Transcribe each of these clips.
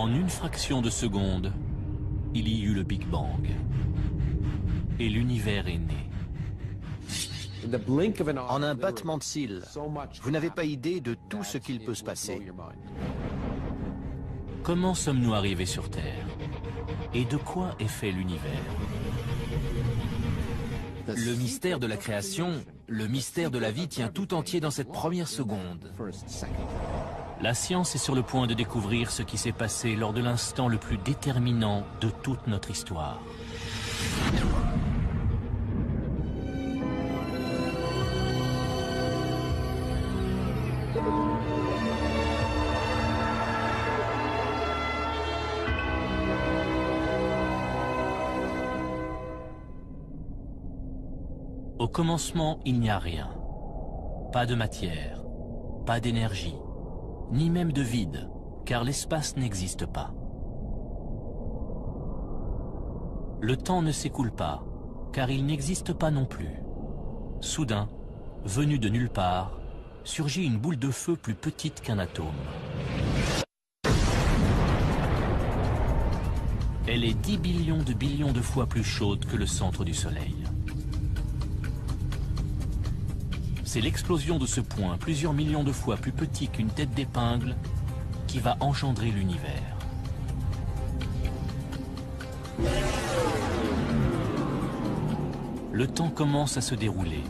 En une fraction de seconde, il y eut le Big Bang. Et l'univers est né. En un battement de cils, vous n'avez pas idée de tout ce qu'il peut se passer. Comment sommes-nous arrivés sur Terre? Et de quoi est fait l'univers? Le mystère de la création, le mystère de la vie tient tout entier dans cette première seconde. La science est sur le point de découvrir ce qui s'est passé lors de l'instant le plus déterminant de toute notre histoire. Au commencement, il n'y a rien. Pas de matière, pas d'énergie, ni même de vide, car l'espace n'existe pas. Le temps ne s'écoule pas, car il n'existe pas non plus. Soudain, venue de nulle part, surgit une boule de feu plus petite qu'un atome. Elle est 10 billions de fois plus chaude que le centre du Soleil. C'est l'explosion de ce point, plusieurs millions de fois plus petit qu'une tête d'épingle, qui va engendrer l'univers. Le temps commence à se dérouler.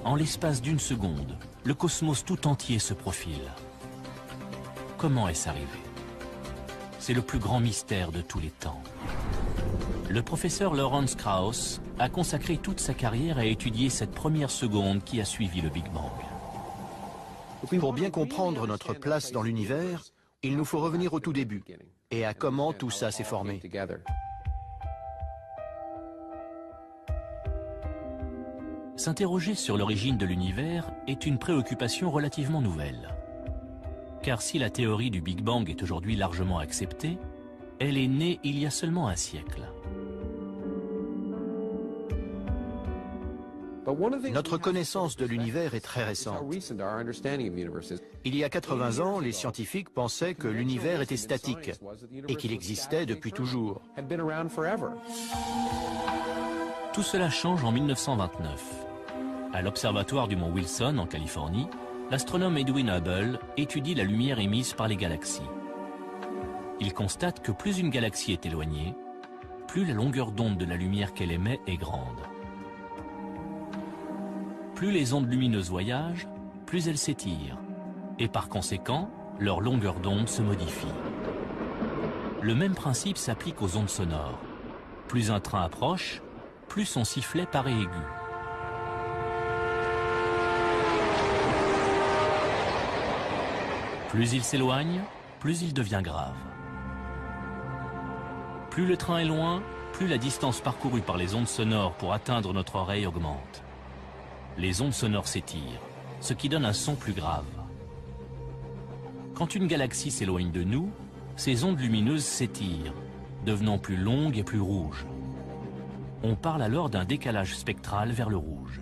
En l'espace d'une seconde, le cosmos tout entier se profile. Comment est-ce arrivé? C'est le plus grand mystère de tous les temps. Le professeur Lawrence Krauss a consacré toute sa carrière à étudier cette première seconde qui a suivi le Big Bang. Pour bien comprendre notre place dans l'univers, il nous faut revenir au tout début et à comment tout ça s'est formé. S'interroger sur l'origine de l'univers est une préoccupation relativement nouvelle. Car si la théorie du Big Bang est aujourd'hui largement acceptée, elle est née il y a seulement un siècle. Notre connaissance de l'univers est très récente. Il y a 80 ans, les scientifiques pensaient que l'univers était statique et qu'il existait depuis toujours. Tout cela change en 1929. À l'observatoire du mont Wilson, en Californie, l'astronome Edwin Hubble étudie la lumière émise par les galaxies. Il constate que plus une galaxie est éloignée, plus la longueur d'onde de la lumière qu'elle émet est grande. Plus les ondes lumineuses voyagent, plus elles s'étirent, et par conséquent, leur longueur d'onde se modifie. Le même principe s'applique aux ondes sonores. Plus un train approche, plus son sifflet paraît aigu. Plus il s'éloigne, plus il devient grave. Plus le train est loin, plus la distance parcourue par les ondes sonores pour atteindre notre oreille augmente. Les ondes sonores s'étirent, ce qui donne un son plus grave. Quand une galaxie s'éloigne de nous, ces ondes lumineuses s'étirent, devenant plus longues et plus rouges. On parle alors d'un décalage spectral vers le rouge.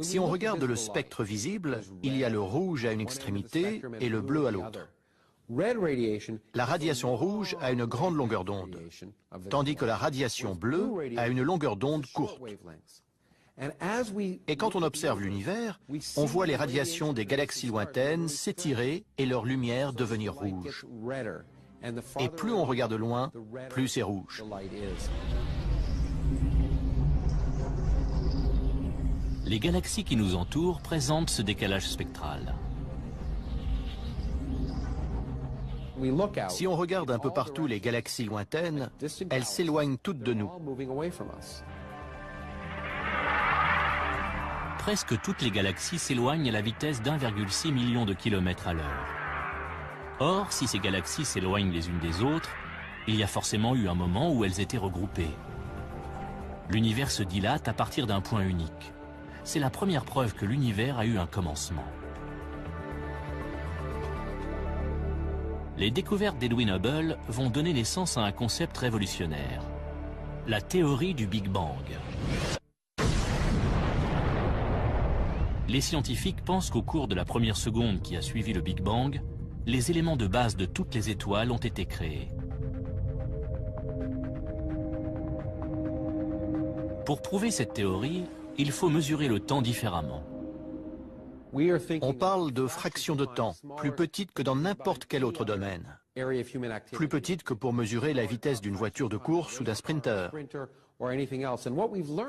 Si on regarde le spectre visible, il y a le rouge à une extrémité et le bleu à l'autre. La radiation rouge a une grande longueur d'onde, tandis que la radiation bleue a une longueur d'onde courte. Et quand on observe l'univers, on voit les radiations des galaxies lointaines s'étirer et leur lumière devenir rouge. Et plus on regarde loin, plus c'est rouge. Les galaxies qui nous entourent présentent ce décalage spectral. Si on regarde un peu partout les galaxies lointaines, elles s'éloignent toutes de nous. Presque toutes les galaxies s'éloignent à la vitesse d'1,6 million de kilomètres à l'heure. Or, si ces galaxies s'éloignent les unes des autres, il y a forcément eu un moment où elles étaient regroupées. L'univers se dilate à partir d'un point unique. C'est la première preuve que l'univers a eu un commencement. Les découvertes d'Edwin Hubble vont donner naissance à un concept révolutionnaire, la théorie du Big Bang. Les scientifiques pensent qu'au cours de la première seconde qui a suivi le Big Bang, les éléments de base de toutes les étoiles ont été créés. Pour prouver cette théorie, il faut mesurer le temps différemment. On parle de fractions de temps, plus petites que dans n'importe quel autre domaine. Plus petites que pour mesurer la vitesse d'une voiture de course ou d'un sprinter.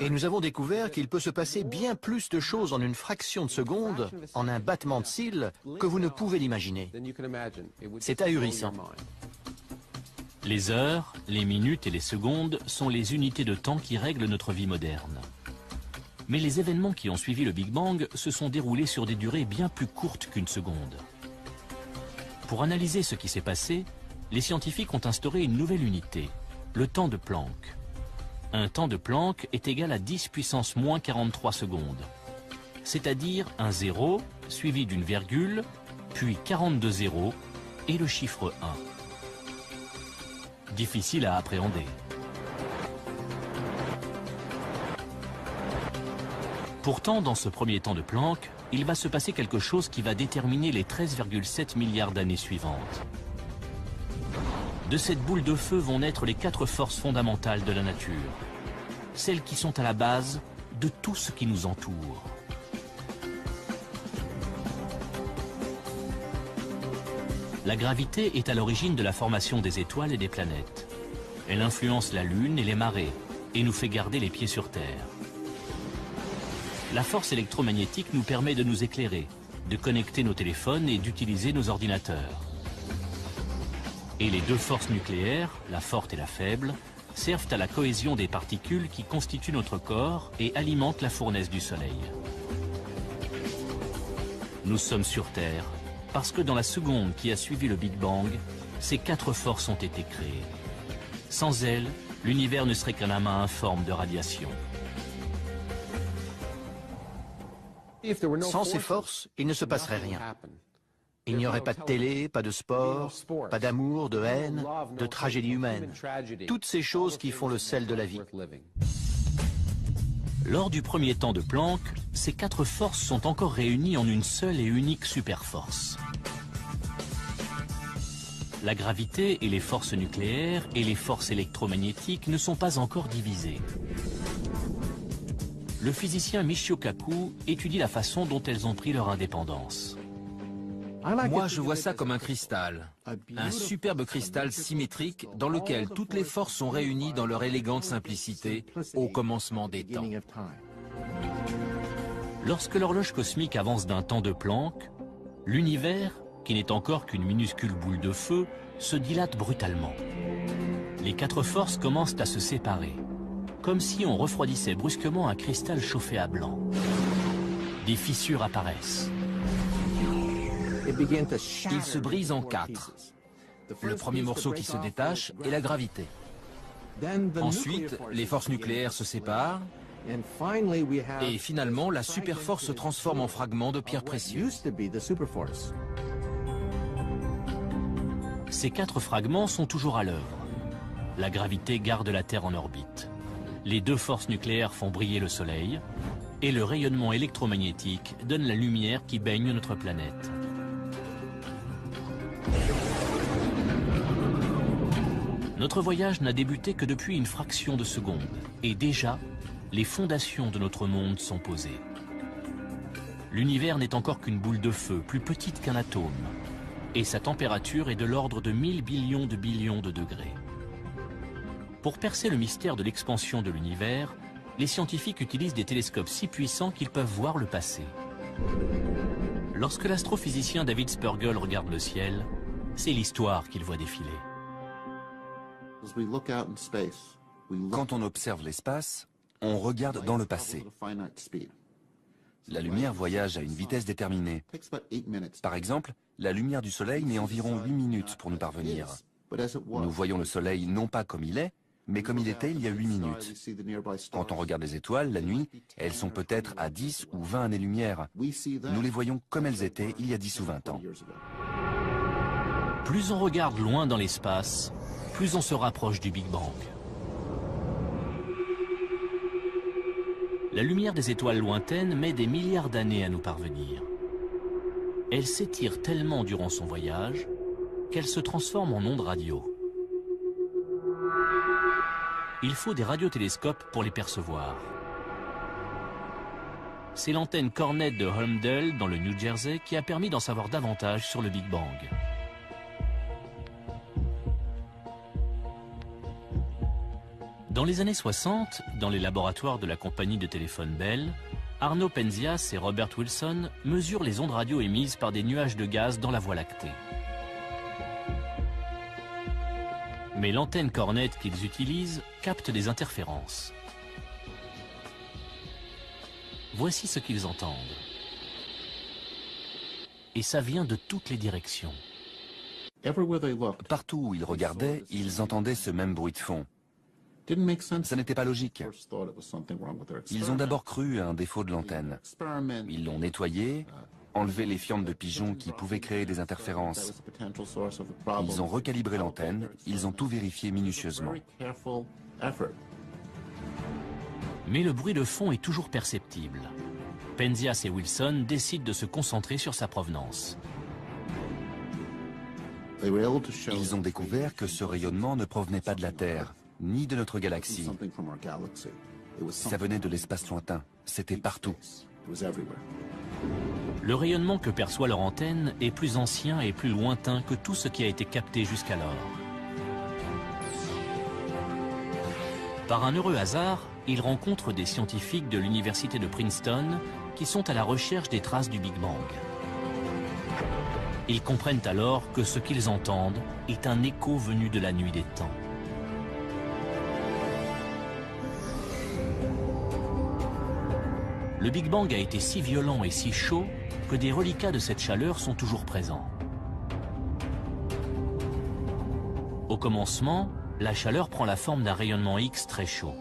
Et nous avons découvert qu'il peut se passer bien plus de choses en une fraction de seconde, en un battement de cils, que vous ne pouvez l'imaginer. C'est ahurissant. Les heures, les minutes et les secondes sont les unités de temps qui règlent notre vie moderne. Mais les événements qui ont suivi le Big Bang se sont déroulés sur des durées bien plus courtes qu'une seconde. Pour analyser ce qui s'est passé, les scientifiques ont instauré une nouvelle unité, le temps de Planck. Un temps de Planck est égal à 10 puissance moins 43 secondes, c'est-à-dire un 0 suivi d'une virgule, puis 42 zéros et le chiffre 1. Difficile à appréhender. Pourtant, dans ce premier temps de Planck, il va se passer quelque chose qui va déterminer les 13,7 milliards d'années suivantes. De cette boule de feu vont naître les 4 forces fondamentales de la nature, celles qui sont à la base de tout ce qui nous entoure. La gravité est à l'origine de la formation des étoiles et des planètes. Elle influence la Lune et les marées et nous fait garder les pieds sur Terre. La force électromagnétique nous permet de nous éclairer, de connecter nos téléphones et d'utiliser nos ordinateurs. Et les 2 forces nucléaires, la forte et la faible, servent à la cohésion des particules qui constituent notre corps et alimentent la fournaise du Soleil. Nous sommes sur Terre parce que dans la seconde qui a suivi le Big Bang, ces 4 forces ont été créées. Sans elles, l'univers ne serait qu'un amas informe de radiation. Sans ces forces, il ne se passerait rien. Il n'y aurait pas de télé, pas de sport, pas d'amour, de haine, de tragédie humaine. Toutes ces choses qui font le sel de la vie. Lors du premier temps de Planck, ces 4 forces sont encore réunies en une seule et unique superforce. La gravité et les forces nucléaires et les forces électromagnétiques ne sont pas encore divisées. Le physicien Michio Kaku étudie la façon dont elles ont pris leur indépendance. Moi, je vois ça comme un cristal. Un superbe cristal symétrique dans lequel toutes les forces sont réunies dans leur élégante simplicité au commencement des temps. Lorsque l'horloge cosmique avance d'un temps de Planck, l'univers, qui n'est encore qu'une minuscule boule de feu, se dilate brutalement. Les 4 forces commencent à se séparer, comme si on refroidissait brusquement un cristal chauffé à blanc. Des fissures apparaissent. Il se brise en 4. Le premier morceau qui se détache est la gravité. Ensuite, les forces nucléaires se séparent. Et finalement, la superforce se transforme en fragments de pierres précieuses. Ces 4 fragments sont toujours à l'œuvre. La gravité garde la Terre en orbite. Les 2 forces nucléaires font briller le Soleil. Et le rayonnement électromagnétique donne la lumière qui baigne notre planète. Notre voyage n'a débuté que depuis une fraction de seconde. Et déjà, les fondations de notre monde sont posées. L'univers n'est encore qu'une boule de feu, plus petite qu'un atome. Et sa température est de l'ordre de 1000 billions de degrés. Pour percer le mystère de l'expansion de l'univers, les scientifiques utilisent des télescopes si puissants qu'ils peuvent voir le passé. Lorsque l'astrophysicien David Spergel regarde le ciel, c'est l'histoire qu'il voit défiler. Quand on observe l'espace, on regarde dans le passé. La lumière voyage à une vitesse déterminée. Par exemple, la lumière du Soleil met environ 8 minutes pour nous parvenir. Nous voyons le Soleil non pas comme il est, mais comme il était il y a 8 minutes. Quand on regarde les étoiles, la nuit, elles sont peut-être à 10 ou 20 années-lumière. Nous les voyons comme elles étaient il y a 10 ou 20 ans. Plus on regarde loin dans l'espace, plus on se rapproche du Big Bang. La lumière des étoiles lointaines met des milliards d'années à nous parvenir. Elle s'étire tellement durant son voyage qu'elle se transforme en onde radio. Il faut des radiotélescopes pour les percevoir. C'est l'antenne Cornet de Holmdel, dans le New Jersey, qui a permis d'en savoir davantage sur le Big Bang. Dans les années 60, dans les laboratoires de la compagnie de téléphone Bell, Arno Penzias et Robert Wilson mesurent les ondes radio émises par des nuages de gaz dans la Voie lactée. Mais l'antenne Cornet qu'ils utilisent capte des interférences. Voici ce qu'ils entendent. Et ça vient de toutes les directions. Partout où ils regardaient, ils entendaient ce même bruit de fond. Ça n'était pas logique. Ils ont d'abord cru à un défaut de l'antenne. Ils l'ont nettoyée, enlevé les fientes de pigeons qui pouvaient créer des interférences. Ils ont recalibré l'antenne, ils ont tout vérifié minutieusement. Mais le bruit de fond est toujours perceptible. Penzias et Wilson décident de se concentrer sur sa provenance. Ils ont découvert que ce rayonnement ne provenait pas de la Terre, ni de notre galaxie. Ça venait de l'espace lointain, c'était partout. Le rayonnement que perçoit leur antenne est plus ancien et plus lointain que tout ce qui a été capté jusqu'alors. Par un heureux hasard, ils rencontrent des scientifiques de l'université de Princeton qui sont à la recherche des traces du Big Bang. Ils comprennent alors que ce qu'ils entendent est un écho venu de la nuit des temps. Le Big Bang a été si violent et si chaud que des reliquats de cette chaleur sont toujours présents. Au commencement, la chaleur prend la forme d'un rayonnement X très chaud.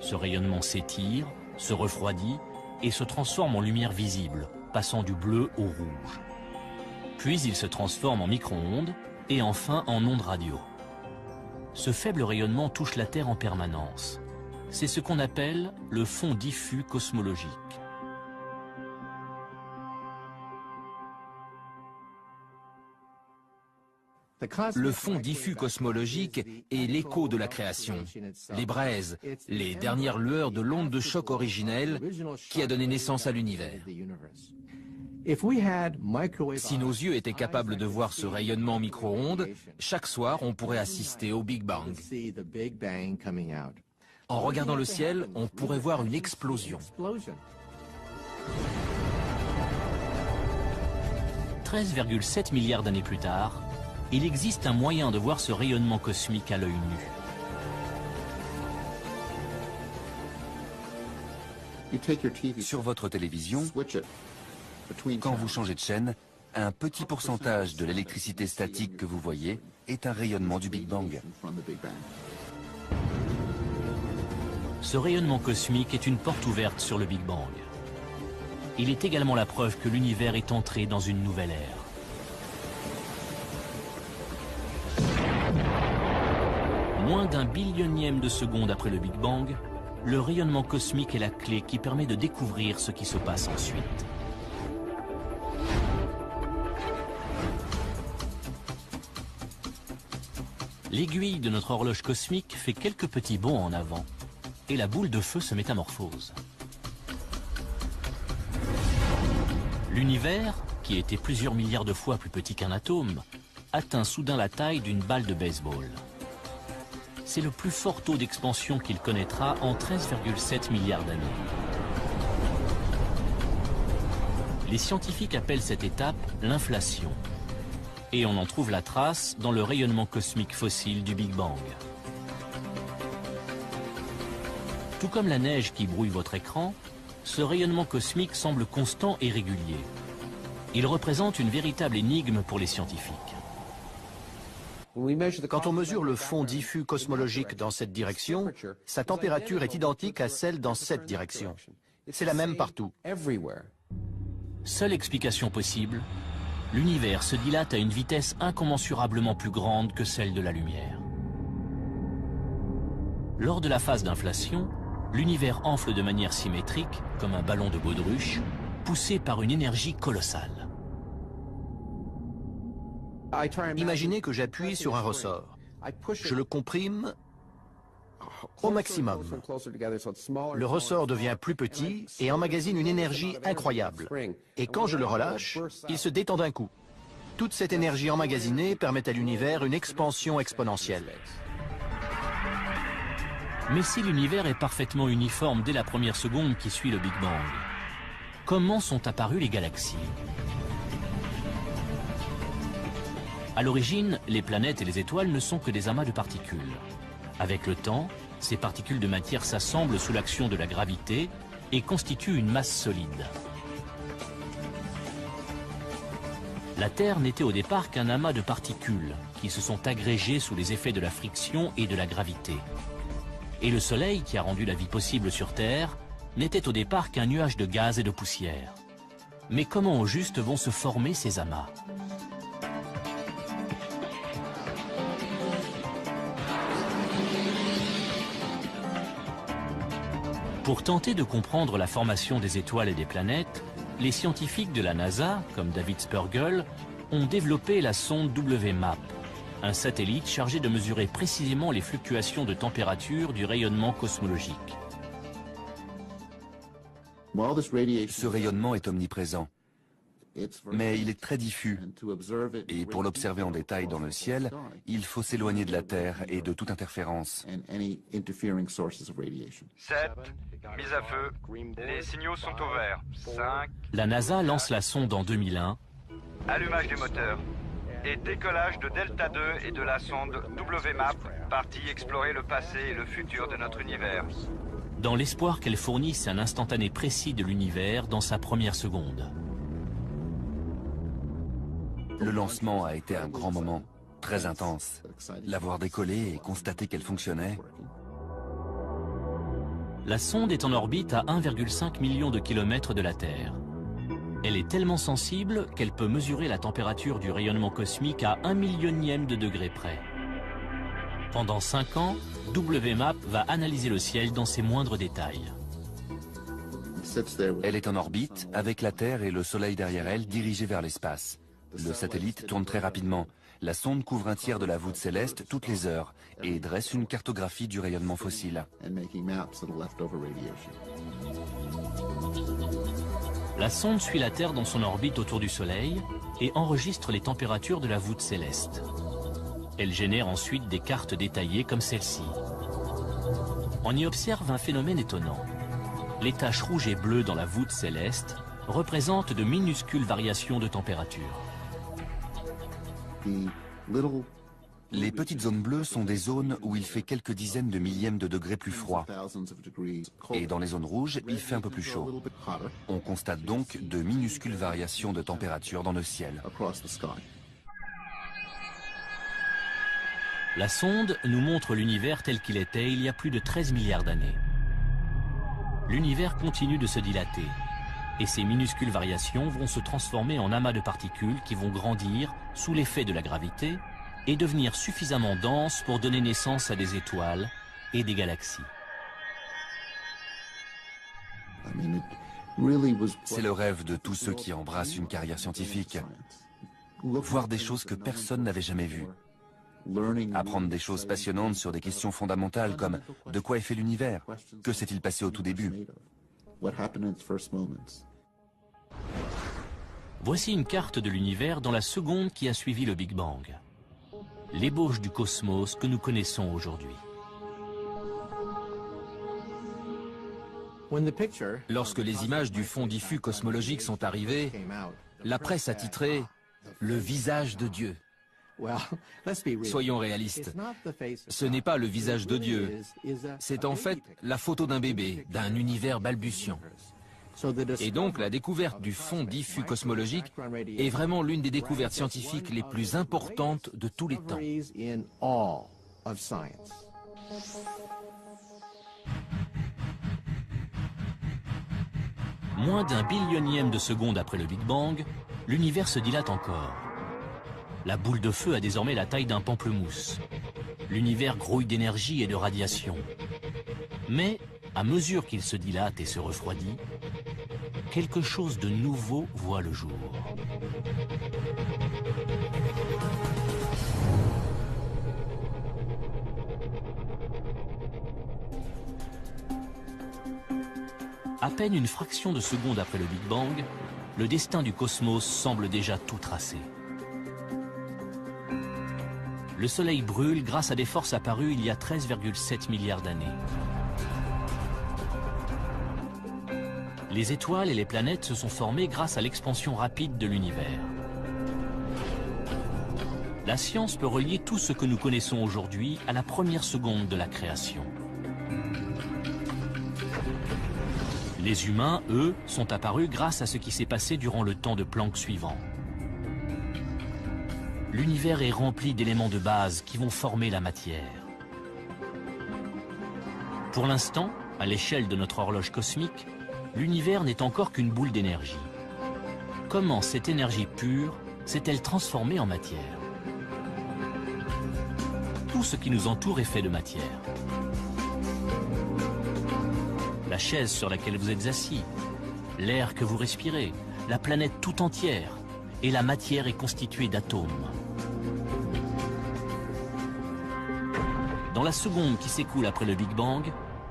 Ce rayonnement s'étire, se refroidit et se transforme en lumière visible, passant du bleu au rouge. Puis il se transforme en micro-ondes et enfin en ondes radio. Ce faible rayonnement touche la Terre en permanence. C'est ce qu'on appelle le fond diffus cosmologique. Le fond diffus cosmologique est l'écho de la création, les braises, les dernières lueurs de l'onde de choc originelle qui a donné naissance à l'univers. Si nos yeux étaient capables de voir ce rayonnement en micro-ondes, chaque soir on pourrait assister au Big Bang. En regardant le ciel, on pourrait voir une explosion. 13,7 milliards d'années plus tard, il existe un moyen de voir ce rayonnement cosmique à l'œil nu. Sur votre télévision, quand vous changez de chaîne, un petit pourcentage de l'électricité statique que vous voyez est un rayonnement du Big Bang. Ce rayonnement cosmique est une porte ouverte sur le Big Bang. Il est également la preuve que l'univers est entré dans une nouvelle ère. Moins d'un billionième de seconde après le Big Bang, le rayonnement cosmique est la clé qui permet de découvrir ce qui se passe ensuite. L'aiguille de notre horloge cosmique fait quelques petits bonds en avant et la boule de feu se métamorphose. L'univers, qui était plusieurs milliards de fois plus petit qu'un atome, atteint soudain la taille d'une balle de baseball. C'est le plus fort taux d'expansion qu'il connaîtra en 13,7 milliards d'années. Les scientifiques appellent cette étape l'inflation. Et on en trouve la trace dans le rayonnement cosmique fossile du Big Bang. Tout comme la neige qui brouille votre écran, ce rayonnement cosmique semble constant et régulier. Il représente une véritable énigme pour les scientifiques. Quand on mesure le fond diffus cosmologique dans cette direction, sa température est identique à celle dans cette direction. C'est la même partout. Seule explication possible, l'univers se dilate à une vitesse incommensurablement plus grande que celle de la lumière. Lors de la phase d'inflation, l'univers enfle de manière symétrique, comme un ballon de baudruche, poussé par une énergie colossale. Imaginez que j'appuie sur un ressort. Je le comprime au maximum. Le ressort devient plus petit et emmagasine une énergie incroyable. Et quand je le relâche, il se détend d'un coup. Toute cette énergie emmagasinée permet à l'univers une expansion exponentielle. Mais si l'univers est parfaitement uniforme dès la première seconde qui suit le Big Bang, comment sont apparues les galaxies? À l'origine, les planètes et les étoiles ne sont que des amas de particules. Avec le temps, ces particules de matière s'assemblent sous l'action de la gravité et constituent une masse solide. La Terre n'était au départ qu'un amas de particules qui se sont agrégées sous les effets de la friction et de la gravité. Et le Soleil, qui a rendu la vie possible sur Terre, n'était au départ qu'un nuage de gaz et de poussière. Mais comment au juste vont se former ces amas? Pour tenter de comprendre la formation des étoiles et des planètes, les scientifiques de la NASA, comme David Spergel, ont développé la sonde WMAP, un satellite chargé de mesurer précisément les fluctuations de température du rayonnement cosmologique. Ce rayonnement est omniprésent, mais il est très diffus. Et pour l'observer en détail dans le ciel, il faut s'éloigner de la Terre et de toute interférence. 7, mise à feu, les signaux sont au vert. 5, La NASA lance la sonde en 2001, allumage des moteurs. Et décollage de Delta 2 et de la sonde WMAP, partie explorer le passé et le futur de notre univers. dans l'espoir qu'elle fournisse un instantané précis de l'univers dans sa première seconde. Le lancement a été un grand moment, très intense. L'avoir décollée et constater qu'elle fonctionnait. La sonde est en orbite à 1,5 million de kilomètres de la Terre. Elle est tellement sensible qu'elle peut mesurer la température du rayonnement cosmique à 1 millionième de degré près. Pendant 5 ans, WMAP va analyser le ciel dans ses moindres détails. Elle est en orbite, avec la Terre et le Soleil derrière elle, dirigés vers l'espace. Le satellite tourne très rapidement. La sonde couvre un tiers de la voûte céleste toutes les heures et dresse une cartographie du rayonnement fossile. La sonde suit la Terre dans son orbite autour du Soleil et enregistre les températures de la voûte céleste. Elle génère ensuite des cartes détaillées comme celle-ci. On y observe un phénomène étonnant. Les taches rouges et bleues dans la voûte céleste représentent de minuscules variations de température. Les petites zones bleues sont des zones où il fait quelques dizaines de millièmes de degrés plus froid. Et dans les zones rouges, il fait un peu plus chaud. On constate donc de minuscules variations de température dans le ciel. La sonde nous montre l'univers tel qu'il était il y a plus de 13 milliards d'années. L'univers continue de se dilater, et ces minuscules variations vont se transformer en amas de particules qui vont grandir sous l'effet de la gravité et devenir suffisamment denses pour donner naissance à des étoiles et des galaxies. C'est le rêve de tous ceux qui embrassent une carrière scientifique. Voir des choses que personne n'avait jamais vues. Apprendre des choses passionnantes sur des questions fondamentales comme de quoi est fait l'univers? Que s'est-il passé au tout début? Voici une carte de l'univers dans la seconde qui a suivi le Big Bang. L'ébauche du cosmos que nous connaissons aujourd'hui. Lorsque les images du fond diffus cosmologique sont arrivées, la presse a titré « Le visage de Dieu ». Soyons réalistes, ce n'est pas le visage de Dieu, c'est en fait la photo d'un bébé, d'un univers balbutiant. Et donc la découverte du fond diffus cosmologique est vraiment l'une des découvertes scientifiques les plus importantes de tous les temps. Moins d'un billionième de seconde après le Big Bang, l'univers se dilate encore. La boule de feu a désormais la taille d'un pamplemousse. L'univers grouille d'énergie et de radiation. Mais, à mesure qu'il se dilate et se refroidit, quelque chose de nouveau voit le jour. À peine une fraction de seconde après le Big Bang, le destin du cosmos semble déjà tout tracé. Le Soleil brûle grâce à des forces apparues il y a 13,7 milliards d'années. Les étoiles et les planètes se sont formées grâce à l'expansion rapide de l'univers. La science peut relier tout ce que nous connaissons aujourd'hui à la première seconde de la création. Les humains, eux, sont apparus grâce à ce qui s'est passé durant le temps de Planck suivant. L'univers est rempli d'éléments de base qui vont former la matière. Pour l'instant, à l'échelle de notre horloge cosmique, l'univers n'est encore qu'une boule d'énergie. Comment cette énergie pure s'est-elle transformée en matière? Tout ce qui nous entoure est fait de matière. La chaise sur laquelle vous êtes assis, l'air que vous respirez, la planète tout entière, et la matière est constituée d'atomes. Dans la seconde qui s'écoule après le Big Bang,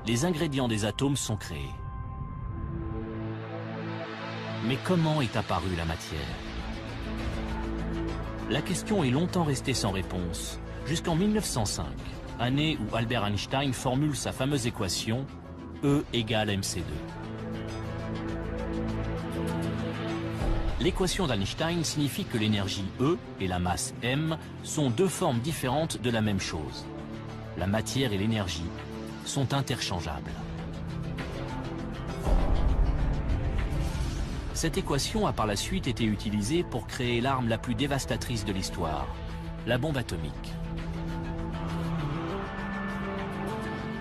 les ingrédients des atomes sont créés. Mais comment est apparue la matière? La question est longtemps restée sans réponse, jusqu'en 1905, année où Albert Einstein formule sa fameuse équation E égale mc2. L'équation d'Einstein signifie que l'énergie E et la masse m sont deux formes différentes de la même chose. La matière et l'énergie sont interchangeables. Cette équation a par la suite été utilisée pour créer l'arme la plus dévastatrice de l'histoire, la bombe atomique.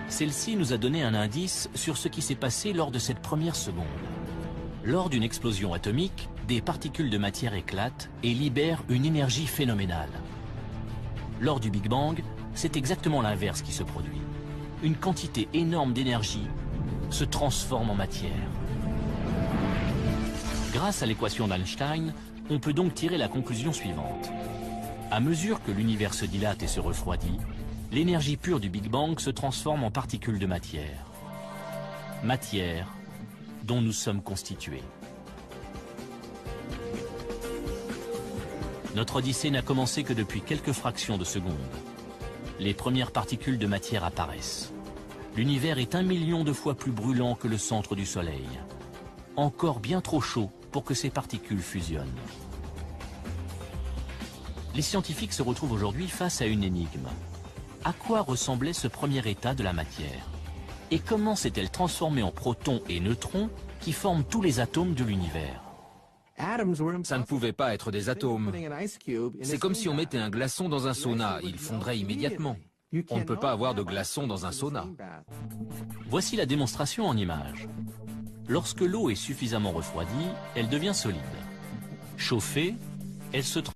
Celle-ci nous a donné un indice sur ce qui s'est passé lors de cette première seconde. Lors d'une explosion atomique, des particules de matière éclatent et libèrent une énergie phénoménale. Lors du Big Bang, c'est exactement l'inverse qui se produit. Une quantité énorme d'énergie se transforme en matière. Grâce à l'équation d'Einstein, on peut donc tirer la conclusion suivante. À mesure que l'univers se dilate et se refroidit, l'énergie pure du Big Bang se transforme en particules de matière. Matière dont nous sommes constitués. Notre odyssée n'a commencé que depuis quelques fractions de secondes. Les premières particules de matière apparaissent. L'univers est 1 million de fois plus brûlant que le centre du Soleil. Encore bien trop chaud pour que ces particules fusionnent. Les scientifiques se retrouvent aujourd'hui face à une énigme. À quoi ressemblait ce premier état de la matière? Et comment s'est-elle transformée en protons et neutrons qui forment tous les atomes de l'univers? Ça ne pouvait pas être des atomes. C'est comme si on mettait un glaçon dans un sauna, il fondrait immédiatement. On ne peut pas avoir de glaçon dans un sauna. Voici la démonstration en images. Lorsque l'eau est suffisamment refroidie, elle devient solide. Chauffée, elle se transforme.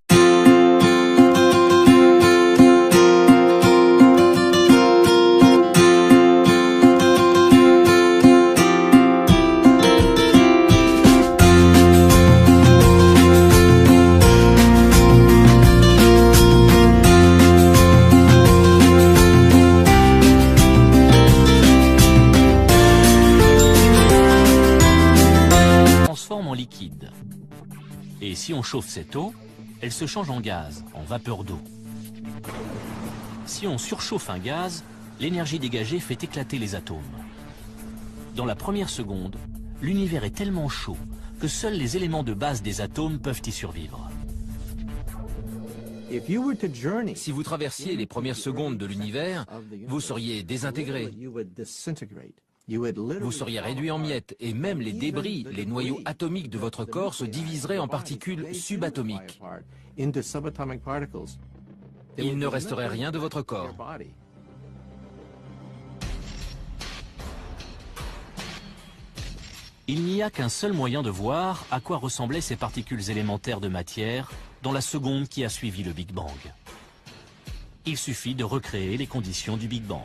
En liquide. Et si on chauffe cette eau, elle se change en gaz, en vapeur d'eau. Si on surchauffe un gaz, l'énergie dégagée fait éclater les atomes. Dans la première seconde, l'univers est tellement chaud que seuls les éléments de base des atomes peuvent y survivre. Si vous traversiez les premières secondes de l'univers, vous seriez désintégré. Vous seriez réduit en miettes et même les débris, les noyaux atomiques de votre corps se diviseraient en particules subatomiques. Il ne resterait rien de votre corps. Il n'y a qu'un seul moyen de voir à quoi ressemblaient ces particules élémentaires de matière dans la seconde qui a suivi le Big Bang. Il suffit de recréer les conditions du Big Bang.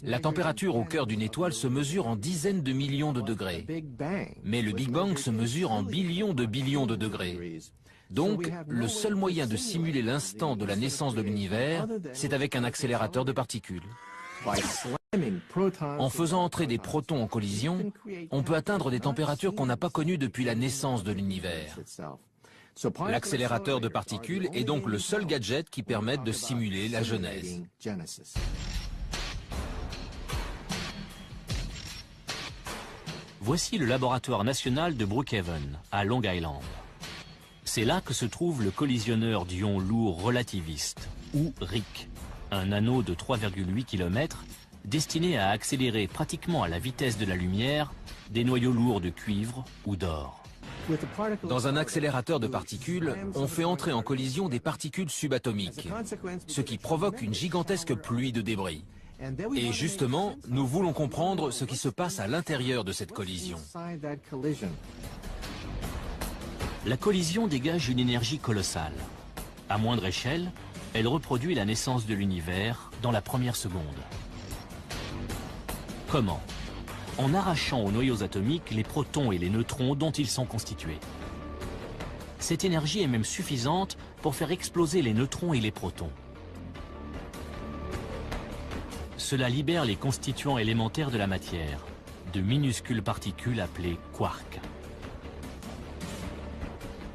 La température au cœur d'une étoile se mesure en dizaines de millions de degrés. Mais le Big Bang se mesure en billions de degrés. Donc, le seul moyen de simuler l'instant de la naissance de l'univers, c'est avec un accélérateur de particules. En faisant entrer des protons en collision, on peut atteindre des températures qu'on n'a pas connues depuis la naissance de l'univers. L'accélérateur de particules est donc le seul gadget qui permette de simuler la genèse. Voici le laboratoire national de Brookhaven, à Long Island. C'est là que se trouve le collisionneur d'ions lourds relativistes, ou RHIC, un anneau de 3,8 km destiné à accélérer pratiquement à la vitesse de la lumière des noyaux lourds de cuivre ou d'or. Dans un accélérateur de particules, on fait entrer en collision des particules subatomiques, ce qui provoque une gigantesque pluie de débris. Et justement, nous voulons comprendre ce qui se passe à l'intérieur de cette collision. La collision dégage une énergie colossale. À moindre échelle, elle reproduit la naissance de l'univers dans la première seconde. Comment? En arrachant aux noyaux atomiques les protons et les neutrons dont ils sont constitués. Cette énergie est même suffisante pour faire exploser les neutrons et les protons. Cela libère les constituants élémentaires de la matière, de minuscules particules appelées quarks.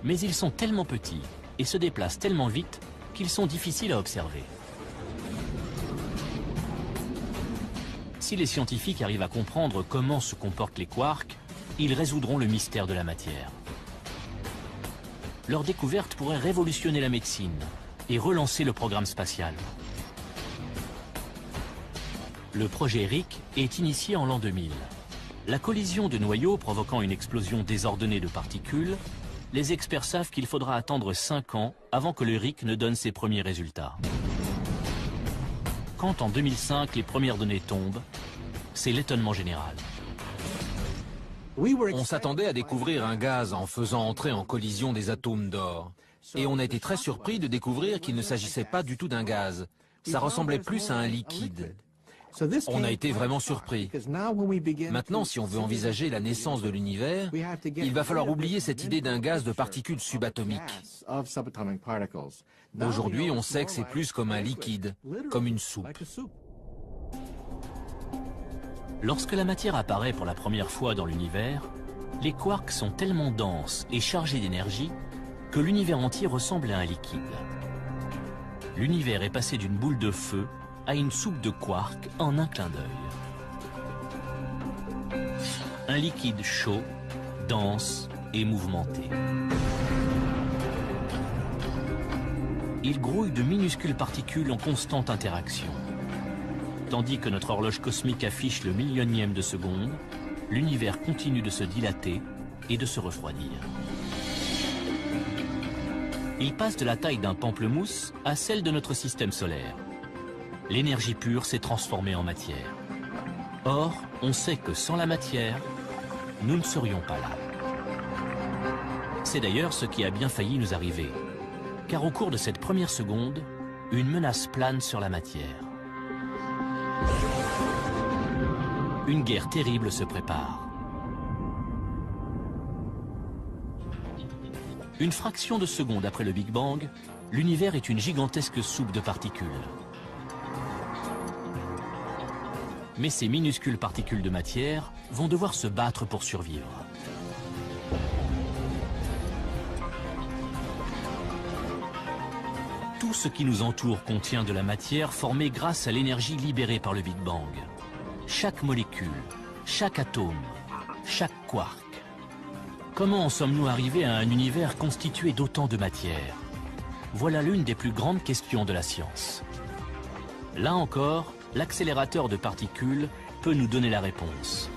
Mais ils sont tellement petits et se déplacent tellement vite qu'ils sont difficiles à observer. Si les scientifiques arrivent à comprendre comment se comportent les quarks, ils résoudront le mystère de la matière. Leur découverte pourrait révolutionner la médecine et relancer le programme spatial. Le projet RHIC est initié en l'an 2000. La collision de noyaux provoquant une explosion désordonnée de particules, les experts savent qu'il faudra attendre 5 ans avant que le RHIC ne donne ses premiers résultats. Quand en 2005 les premières données tombent, c'est l'étonnement général. On s'attendait à découvrir un gaz en faisant entrer en collision des atomes d'or. Et on a été très surpris de découvrir qu'il ne s'agissait pas du tout d'un gaz. Ça ressemblait plus à un liquide. On a été vraiment surpris. Maintenant, si on veut envisager la naissance de l'univers, il va falloir oublier cette idée d'un gaz de particules subatomiques. Aujourd'hui, on sait que c'est plus comme un liquide, comme une soupe. Lorsque la matière apparaît pour la première fois dans l'univers, les quarks sont tellement denses et chargés d'énergie que l'univers entier ressemble à un liquide. L'univers est passé d'une boule de feu à une soupe de quarks en un clin d'œil. Un liquide chaud, dense et mouvementé. Il grouille de minuscules particules en constante interaction. Tandis que notre horloge cosmique affiche le millionième de seconde, l'univers continue de se dilater et de se refroidir. Il passe de la taille d'un pamplemousse à celle de notre système solaire. L'énergie pure s'est transformée en matière. Or, on sait que sans la matière, nous ne serions pas là. C'est d'ailleurs ce qui a bien failli nous arriver. Car au cours de cette première seconde, une menace plane sur la matière. Une guerre terrible se prépare. Une fraction de seconde après le Big Bang, l'univers est une gigantesque soupe de particules. Mais ces minuscules particules de matière vont devoir se battre pour survivre. Tout ce qui nous entoure contient de la matière formée grâce à l'énergie libérée par le Big Bang. Chaque molécule, chaque atome, chaque quark. Comment en sommes-nous arrivés à un univers constitué d'autant de matière? Voilà l'une des plus grandes questions de la science. Là encore, l'accélérateur de particules peut nous donner la réponse.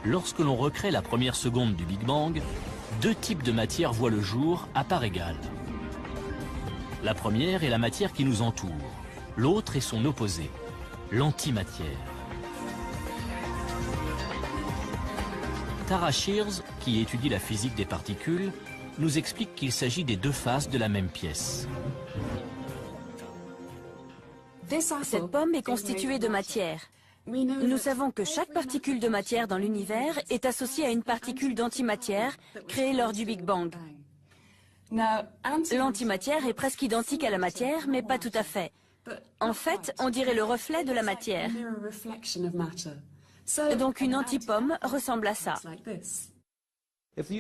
Lorsque l'on recrée la première seconde du Big Bang, deux types de matière voient le jour à part égale. La première est la matière qui nous entoure. L'autre est son opposé, l'antimatière. Tara Shears, qui étudie la physique des particules, nous explique qu'il s'agit des deux faces de la même pièce. Cette pomme est constituée de matière. Nous savons que chaque particule de matière dans l'univers est associée à une particule d'antimatière créée lors du Big Bang. L'antimatière est presque identique à la matière, mais pas tout à fait. En fait, on dirait le reflet de la matière. Donc une antipomme ressemble à ça.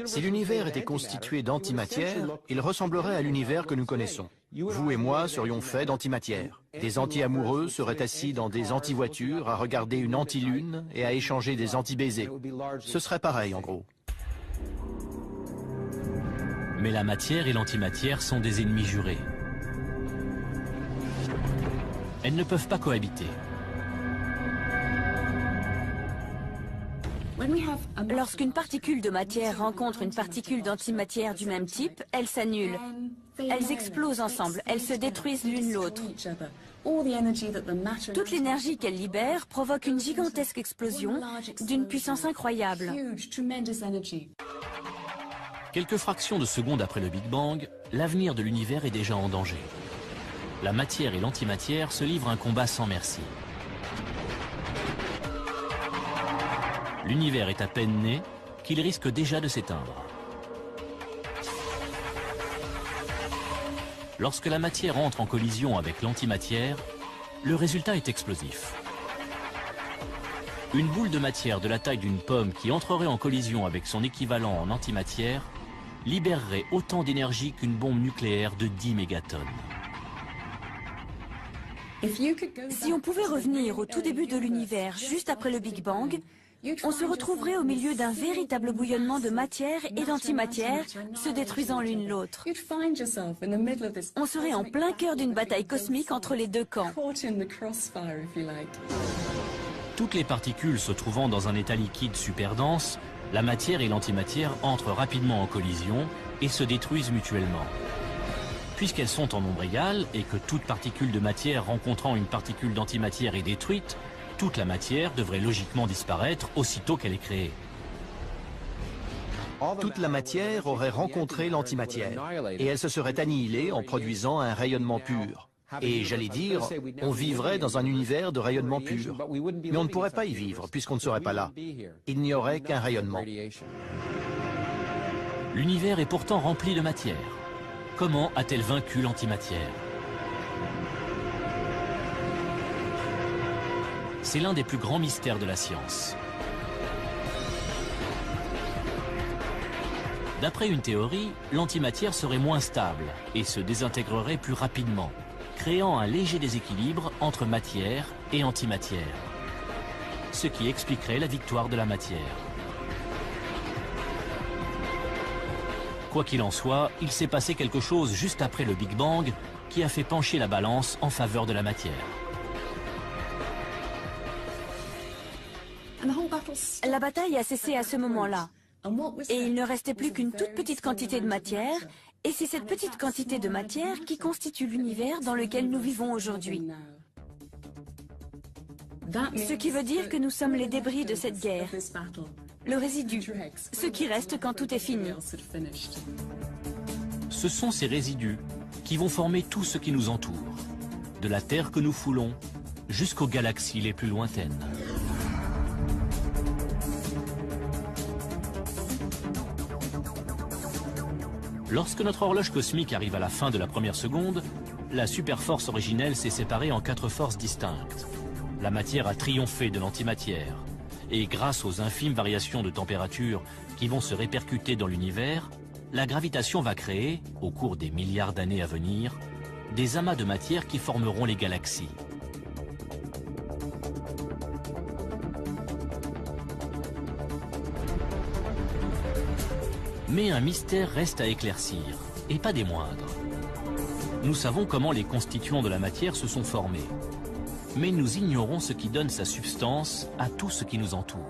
Si l'univers était constitué d'antimatière, il ressemblerait à l'univers que nous connaissons. Vous et moi serions faits d'antimatière. Des anti-amoureux seraient assis dans des anti-voitures à regarder une anti-lune et à échanger des anti-baisers. Ce serait pareil en gros. Mais la matière et l'antimatière sont des ennemis jurés. Elles ne peuvent pas cohabiter. Lorsqu'une particule de matière rencontre une particule d'antimatière du même type, elles s'annulent. Elles explosent ensemble, elles se détruisent l'une l'autre. Toute l'énergie qu'elles libèrent provoque une gigantesque explosion d'une puissance incroyable. Quelques fractions de secondes après le Big Bang, l'avenir de l'univers est déjà en danger. La matière et l'antimatière se livrent un combat sans merci. L'univers est à peine né qu'il risque déjà de s'éteindre. Lorsque la matière entre en collision avec l'antimatière, le résultat est explosif. Une boule de matière de la taille d'une pomme qui entrerait en collision avec son équivalent en antimatière libérerait autant d'énergie qu'une bombe nucléaire de 10 mégatonnes. Si on pouvait revenir au tout début de l'univers, juste après le Big Bang, on se retrouverait au milieu d'un véritable bouillonnement de matière et d'antimatière se détruisant l'une l'autre. On serait en plein cœur d'une bataille cosmique entre les deux camps. Toutes les particules se trouvant dans un état liquide super dense, la matière et l'antimatière entrent rapidement en collision et se détruisent mutuellement. Puisqu'elles sont en nombre égal et que toute particule de matière rencontrant une particule d'antimatière est détruite, toute la matière devrait logiquement disparaître aussitôt qu'elle est créée. Toute la matière aurait rencontré l'antimatière et elle se serait annihilée en produisant un rayonnement pur. Et j'allais dire, on vivrait dans un univers de rayonnement pur. Mais on ne pourrait pas y vivre puisqu'on ne serait pas là. Il n'y aurait qu'un rayonnement. L'univers est pourtant rempli de matière. Comment a-t-elle vaincu l'antimatière? C'est l'un des plus grands mystères de la science. D'après une théorie, l'antimatière serait moins stable et se désintégrerait plus rapidement, créant un léger déséquilibre entre matière et antimatière, ce qui expliquerait la victoire de la matière. Quoi qu'il en soit, il s'est passé quelque chose juste après le Big Bang qui a fait pencher la balance en faveur de la matière. La bataille a cessé à ce moment-là. Et il ne restait plus qu'une toute petite quantité de matière, et c'est cette petite quantité de matière qui constitue l'univers dans lequel nous vivons aujourd'hui. Ce qui veut dire que nous sommes les débris de cette guerre, le résidu, ce qui reste quand tout est fini. Ce sont ces résidus qui vont former tout ce qui nous entoure, de la Terre que nous foulons jusqu'aux galaxies les plus lointaines. Lorsque notre horloge cosmique arrive à la fin de la première seconde, la superforce originelle s'est séparée en 4 forces distinctes. La matière a triomphé de l'antimatière. Et grâce aux infimes variations de température qui vont se répercuter dans l'univers, la gravitation va créer, au cours des milliards d'années à venir, des amas de matière qui formeront les galaxies. Mais un mystère reste à éclaircir, et pas des moindres. Nous savons comment les constituants de la matière se sont formés, mais nous ignorons ce qui donne sa substance à tout ce qui nous entoure.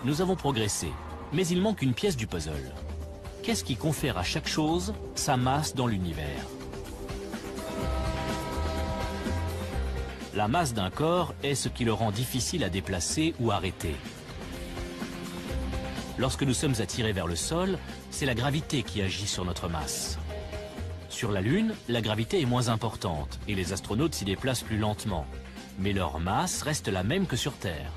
Nous avons progressé, mais il manque une pièce du puzzle. Qu'est-ce qui confère à chaque chose sa masse dans l'univers? La masse d'un corps est ce qui le rend difficile à déplacer ou arrêter. Lorsque nous sommes attirés vers le sol, c'est la gravité qui agit sur notre masse. Sur la Lune, la gravité est moins importante et les astronautes s'y déplacent plus lentement. Mais leur masse reste la même que sur Terre.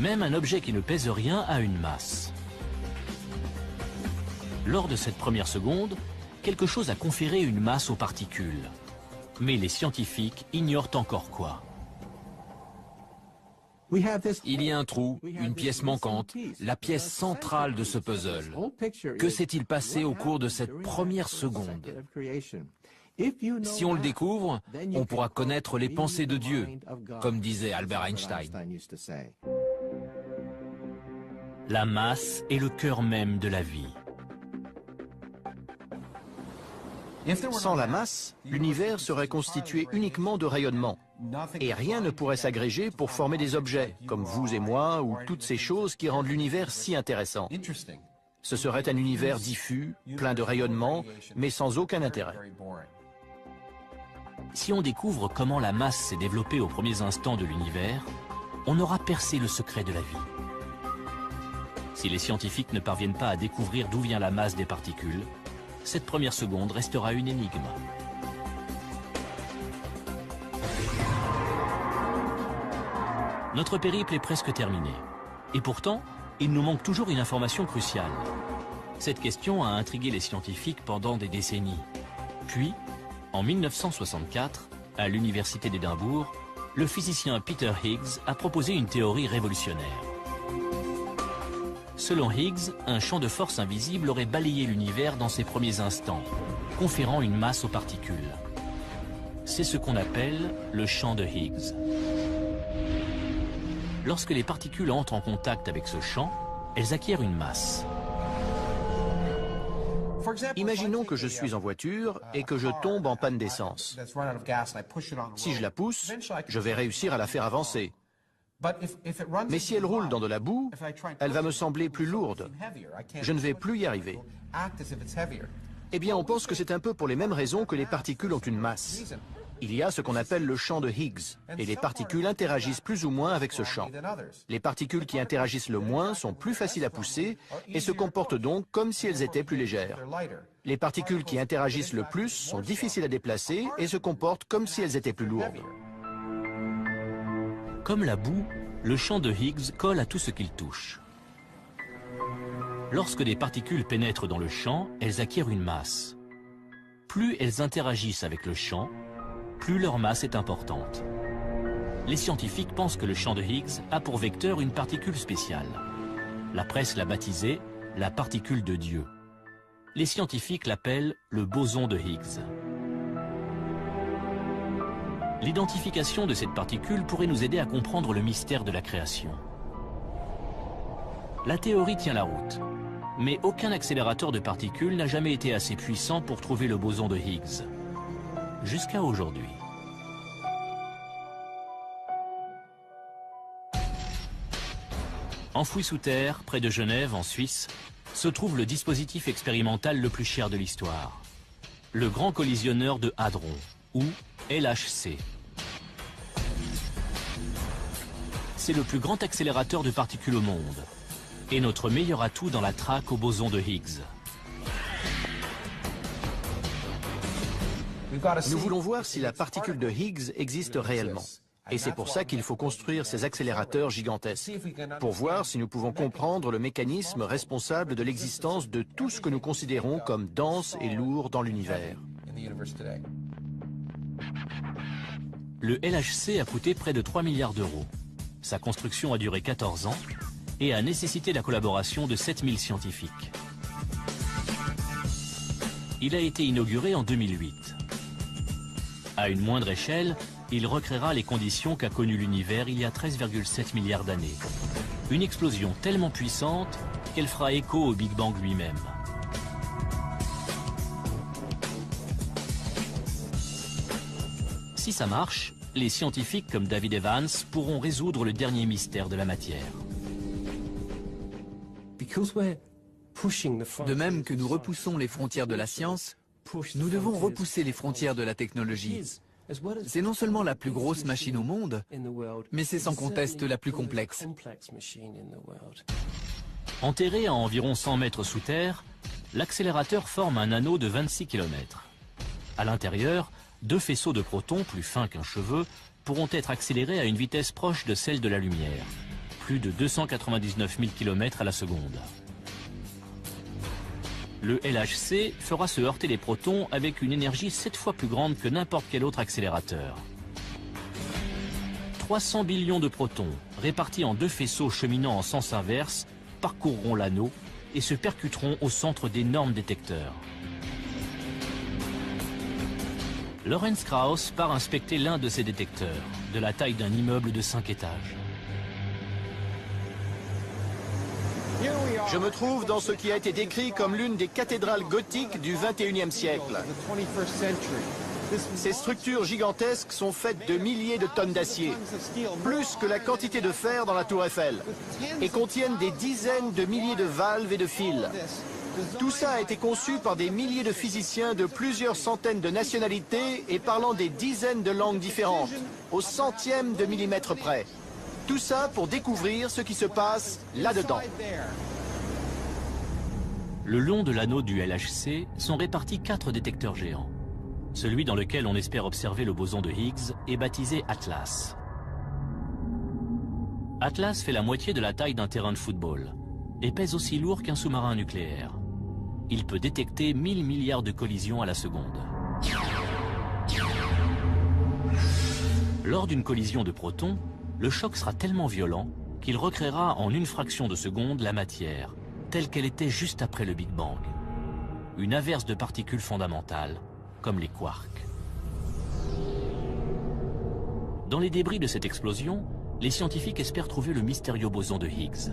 Même un objet qui ne pèse rien a une masse. Lors de cette première seconde, quelque chose a conféré une masse aux particules. Mais les scientifiques ignorent encore quoi. Il y a un trou, une pièce manquante, la pièce centrale de ce puzzle. Que s'est-il passé au cours de cette première seconde? Si on le découvre, on pourra connaître les pensées de Dieu, comme disait Albert Einstein. La masse est le cœur même de la vie. Sans la masse, l'univers serait constitué uniquement de rayonnement. Et rien ne pourrait s'agréger pour former des objets, comme vous et moi, ou toutes ces choses qui rendent l'univers si intéressant. Ce serait un univers diffus, plein de rayonnement, mais sans aucun intérêt. Si on découvre comment la masse s'est développée aux premiers instants de l'univers, on aura percé le secret de la vie. Si les scientifiques ne parviennent pas à découvrir d'où vient la masse des particules, cette première seconde restera une énigme. Notre périple est presque terminé. Et pourtant, il nous manque toujours une information cruciale. Cette question a intrigué les scientifiques pendant des décennies. Puis, en 1964, à l'université d'Édimbourg, le physicien Peter Higgs a proposé une théorie révolutionnaire. Selon Higgs, un champ de force invisible aurait balayé l'univers dans ses premiers instants, conférant une masse aux particules. C'est ce qu'on appelle le champ de Higgs. Lorsque les particules entrent en contact avec ce champ, elles acquièrent une masse. Imaginons que je suis en voiture et que je tombe en panne d'essence. Si je la pousse, je vais réussir à la faire avancer. Mais si elle roule dans de la boue, elle va me sembler plus lourde. Je ne vais plus y arriver. Eh bien, on pense que c'est un peu pour les mêmes raisons que les particules ont une masse. Il y a ce qu'on appelle le champ de Higgs, et les particules interagissent plus ou moins avec ce champ. Les particules qui interagissent le moins sont plus faciles à pousser et se comportent donc comme si elles étaient plus légères. Les particules qui interagissent le plus sont difficiles à déplacer et se comportent comme si elles étaient plus lourdes. Comme la boue, le champ de Higgs colle à tout ce qu'il touche. Lorsque des particules pénètrent dans le champ, elles acquièrent une masse. Plus elles interagissent avec le champ, plus leur masse est importante. Les scientifiques pensent que le champ de Higgs a pour vecteur une particule spéciale. La presse l'a baptisée la particule de Dieu. Les scientifiques l'appellent le boson de Higgs. L'identification de cette particule pourrait nous aider à comprendre le mystère de la création. La théorie tient la route, mais aucun accélérateur de particules n'a jamais été assez puissant pour trouver le boson de Higgs. Jusqu'à aujourd'hui. Enfoui sous terre, près de Genève, en Suisse, se trouve le dispositif expérimental le plus cher de l'histoire. Le Grand Collisionneur de Hadron, ou LHC. C'est le plus grand accélérateur de particules au monde, et notre meilleur atout dans la traque au boson de Higgs. Nous voulons voir si la particule de Higgs existe réellement. Et c'est pour ça qu'il faut construire ces accélérateurs gigantesques, pour voir si nous pouvons comprendre le mécanisme responsable de l'existence de tout ce que nous considérons comme dense et lourd dans l'univers. Le LHC a coûté près de 3 milliards d'euros. Sa construction a duré 14 ans et a nécessité la collaboration de 7000 scientifiques. Il a été inauguré en 2008. À une moindre échelle, il recréera les conditions qu'a connues l'univers il y a 13,7 milliards d'années. Une explosion tellement puissante qu'elle fera écho au Big Bang lui-même. Si ça marche, les scientifiques comme David Evans pourront résoudre le dernier mystère de la matière. De même que nous repoussons les frontières de la science, nous devons repousser les frontières de la technologie. C'est non seulement la plus grosse machine au monde, mais c'est sans conteste la plus complexe. Enterré à environ 100 mètres sous terre, l'accélérateur forme un anneau de 26 km. À l'intérieur, 2 faisceaux de protons plus fins qu'un cheveu pourront être accélérés à une vitesse proche de celle de la lumière. plus de 299 000 km à la seconde. Le LHC fera se heurter les protons avec une énergie 7 fois plus grande que n'importe quel autre accélérateur. 300 billions de protons, répartis en 2 faisceaux cheminant en sens inverse, parcourront l'anneau et se percuteront au centre d'énormes détecteurs. Lawrence Krauss part inspecter l'un de ces détecteurs, de la taille d'un immeuble de 5 étages. Je me trouve dans ce qui a été décrit comme l'une des cathédrales gothiques du XXIe siècle. Ces structures gigantesques sont faites de milliers de tonnes d'acier, plus que la quantité de fer dans la tour Eiffel, et contiennent des dizaines de milliers de valves et de fils. Tout ça a été conçu par des milliers de physiciens de plusieurs centaines de nationalités et parlant des dizaines de langues différentes, au centième de millimètre près. Tout ça pour découvrir ce qui se passe là-dedans. Le long de l'anneau du LHC sont répartis 4 détecteurs géants. Celui dans lequel on espère observer le boson de Higgs est baptisé Atlas. Atlas fait la moitié de la taille d'un terrain de football et pèse aussi lourd qu'un sous-marin nucléaire. Il peut détecter 1000 milliards de collisions à la seconde. Lors d'une collision de protons, le choc sera tellement violent qu'il recréera en une fraction de seconde la matière, telle qu'elle était juste après le Big Bang. Une averse de particules fondamentales, comme les quarks. Dans les débris de cette explosion, les scientifiques espèrent trouver le mystérieux boson de Higgs.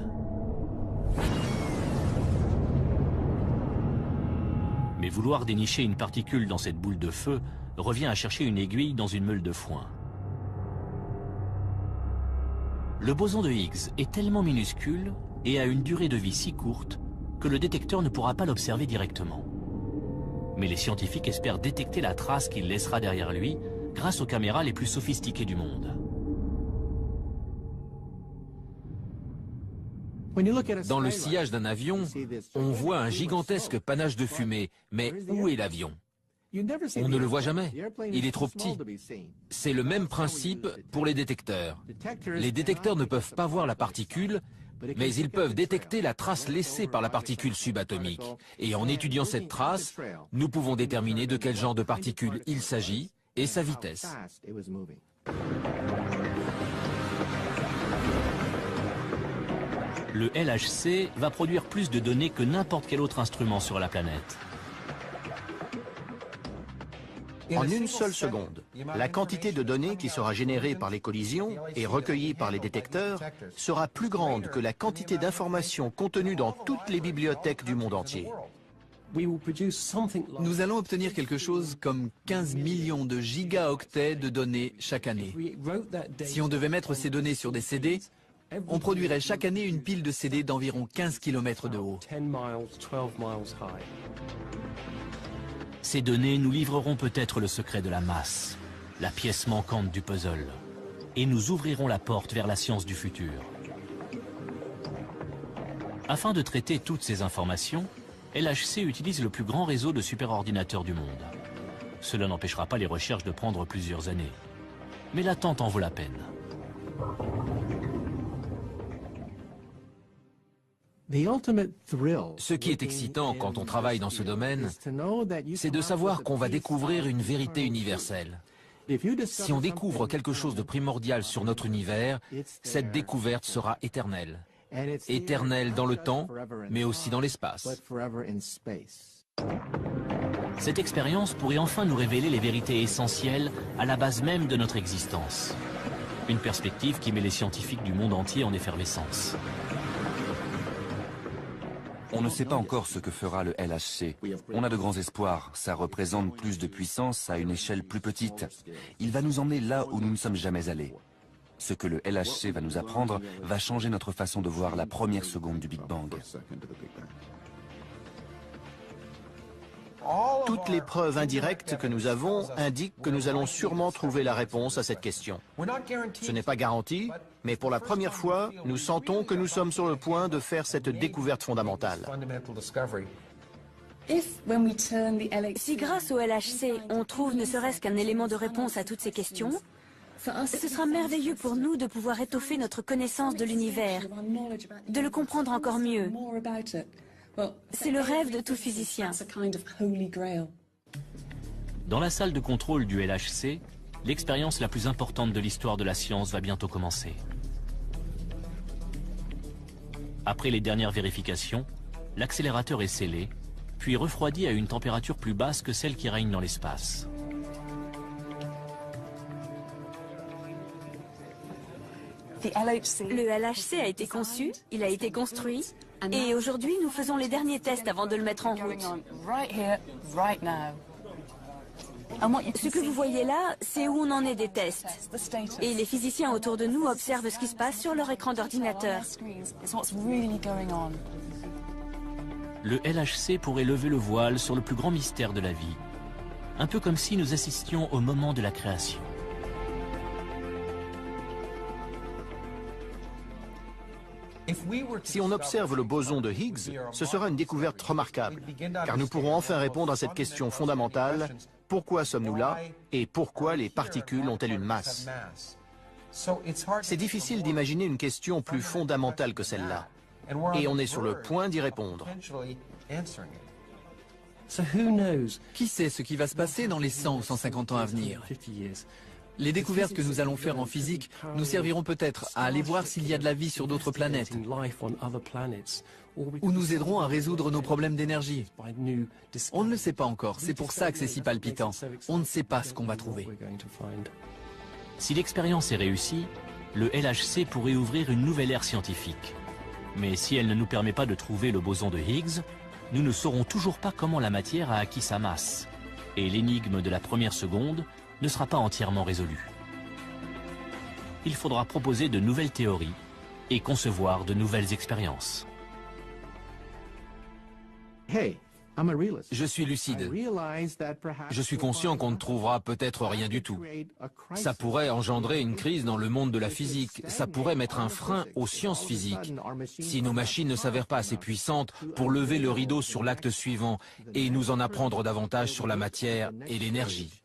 Mais vouloir dénicher une particule dans cette boule de feu revient à chercher une aiguille dans une meule de foin. Le boson de Higgs est tellement minuscule et a une durée de vie si courte que le détecteur ne pourra pas l'observer directement. Mais les scientifiques espèrent détecter la trace qu'il laissera derrière lui grâce aux caméras les plus sophistiquées du monde. Dans le sillage d'un avion, on voit un gigantesque panache de fumée. Mais où est l'avion? On ne le voit jamais. Il est trop petit. C'est le même principe pour les détecteurs. Les détecteurs ne peuvent pas voir la particule, mais ils peuvent détecter la trace laissée par la particule subatomique. Et en étudiant cette trace, nous pouvons déterminer de quel genre de particule il s'agit et sa vitesse. Le LHC va produire plus de données que n'importe quel autre instrument sur la planète. En une seule seconde, la quantité de données qui sera générée par les collisions et recueillie par les détecteurs sera plus grande que la quantité d'informations contenues dans toutes les bibliothèques du monde entier. Nous allons obtenir quelque chose comme 15 millions de gigaoctets de données chaque année. Si on devait mettre ces données sur des CD, on produirait chaque année une pile de CD d'environ 15 km de haut. Ces données nous livreront peut-être le secret de la masse, la pièce manquante du puzzle, et nous ouvrirons la porte vers la science du futur. Afin de traiter toutes ces informations, LHC utilise le plus grand réseau de superordinateurs du monde. Cela n'empêchera pas les recherches de prendre plusieurs années. Mais l'attente en vaut la peine. Ce qui est excitant quand on travaille dans ce domaine, c'est de savoir qu'on va découvrir une vérité universelle. Si on découvre quelque chose de primordial sur notre univers, cette découverte sera éternelle. Éternelle dans le temps, mais aussi dans l'espace. Cette expérience pourrait enfin nous révéler les vérités essentielles à la base même de notre existence. Une perspective qui met les scientifiques du monde entier en effervescence. On ne sait pas encore ce que fera le LHC. On a de grands espoirs. Ça représente plus de puissance à une échelle plus petite. Il va nous emmener là où nous ne sommes jamais allés. Ce que le LHC va nous apprendre va changer notre façon de voir la première seconde du Big Bang. Toutes les preuves indirectes que nous avons indiquent que nous allons sûrement trouver la réponse à cette question. Ce n'est pas garanti, mais pour la première fois, nous sentons que nous sommes sur le point de faire cette découverte fondamentale. Si grâce au LHC, on trouve ne serait-ce qu'un élément de réponse à toutes ces questions, Ce sera merveilleux pour nous de pouvoir étoffer notre connaissance de l'univers, de le comprendre encore mieux. C'est le rêve de tout physicien. Dans la salle de contrôle du LHC, l'expérience la plus importante de l'histoire de la science va bientôt commencer. Après les dernières vérifications, l'accélérateur est scellé, puis refroidi à une température plus basse que celle qui règne dans l'espace. Le LHC a été conçu, il a été construit, et aujourd'hui nous faisons les derniers tests avant de le mettre en route. Ce que vous voyez là, c'est où on en est des tests. Et les physiciens autour de nous observent ce qui se passe sur leur écran d'ordinateur. Le LHC pourrait lever le voile sur le plus grand mystère de la vie, un peu comme si nous assistions au moment de la création. Si on observe le boson de Higgs, ce sera une découverte remarquable, car nous pourrons enfin répondre à cette question fondamentale: pourquoi sommes-nous là et pourquoi les particules ont-elles une masse? C'est difficile d'imaginer une question plus fondamentale que celle-là, et on est sur le point d'y répondre. Qui sait ce qui va se passer dans les 100 ou 150 ans à venir? Les découvertes que nous allons faire en physique nous serviront peut-être à aller voir s'il y a de la vie sur d'autres planètes, ou nous aideront à résoudre nos problèmes d'énergie. On ne le sait pas encore, c'est pour ça que c'est si palpitant. On ne sait pas ce qu'on va trouver. Si l'expérience est réussie, le LHC pourrait ouvrir une nouvelle ère scientifique. Mais si elle ne nous permet pas de trouver le boson de Higgs, nous ne saurons toujours pas comment la matière a acquis sa masse. Et l'énigme de la première seconde ne sera pas entièrement résolue. Il faudra proposer de nouvelles théories et concevoir de nouvelles expériences. Je suis lucide. Je suis conscient qu'on ne trouvera peut-être rien du tout. Ça pourrait engendrer une crise dans le monde de la physique. Ça pourrait mettre un frein aux sciences physiques. Si nos machines ne s'avèrent pas assez puissantes pour lever le rideau sur l'acte suivant et nous en apprendre davantage sur la matière et l'énergie.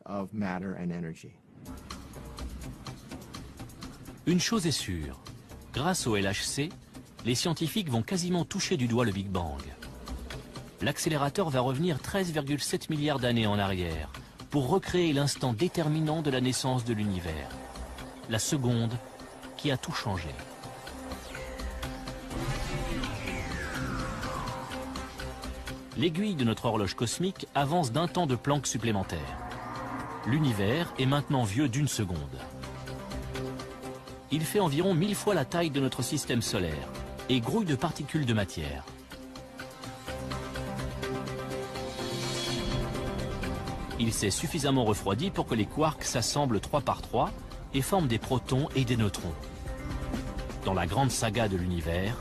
Une chose est sûre, grâce au LHC, les scientifiques vont quasiment toucher du doigt le Big Bang. L'accélérateur va revenir 13,7 milliards d'années en arrière pour recréer l'instant déterminant de la naissance de l'univers, la seconde qui a tout changé. L'aiguille de notre horloge cosmique avance d'un temps de Planck supplémentaire. L'univers est maintenant vieux d'une seconde. Il fait environ 1000 fois la taille de notre système solaire et grouille de particules de matière. Il s'est suffisamment refroidi pour que les quarks s'assemblent 3 par 3 et forment des protons et des neutrons. Dans la grande saga de l'univers,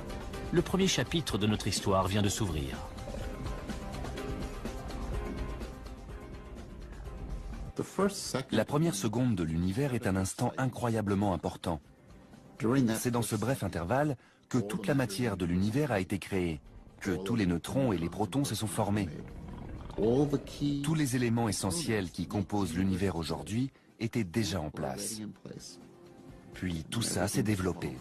le premier chapitre de notre histoire vient de s'ouvrir. La première seconde de l'univers est un instant incroyablement important. C'est dans ce bref intervalle que toute la matière de l'univers a été créée, que tous les neutrons et les protons se sont formés. Tous les éléments essentiels qui composent l'univers aujourd'hui étaient déjà en place. Puis tout ça s'est développé.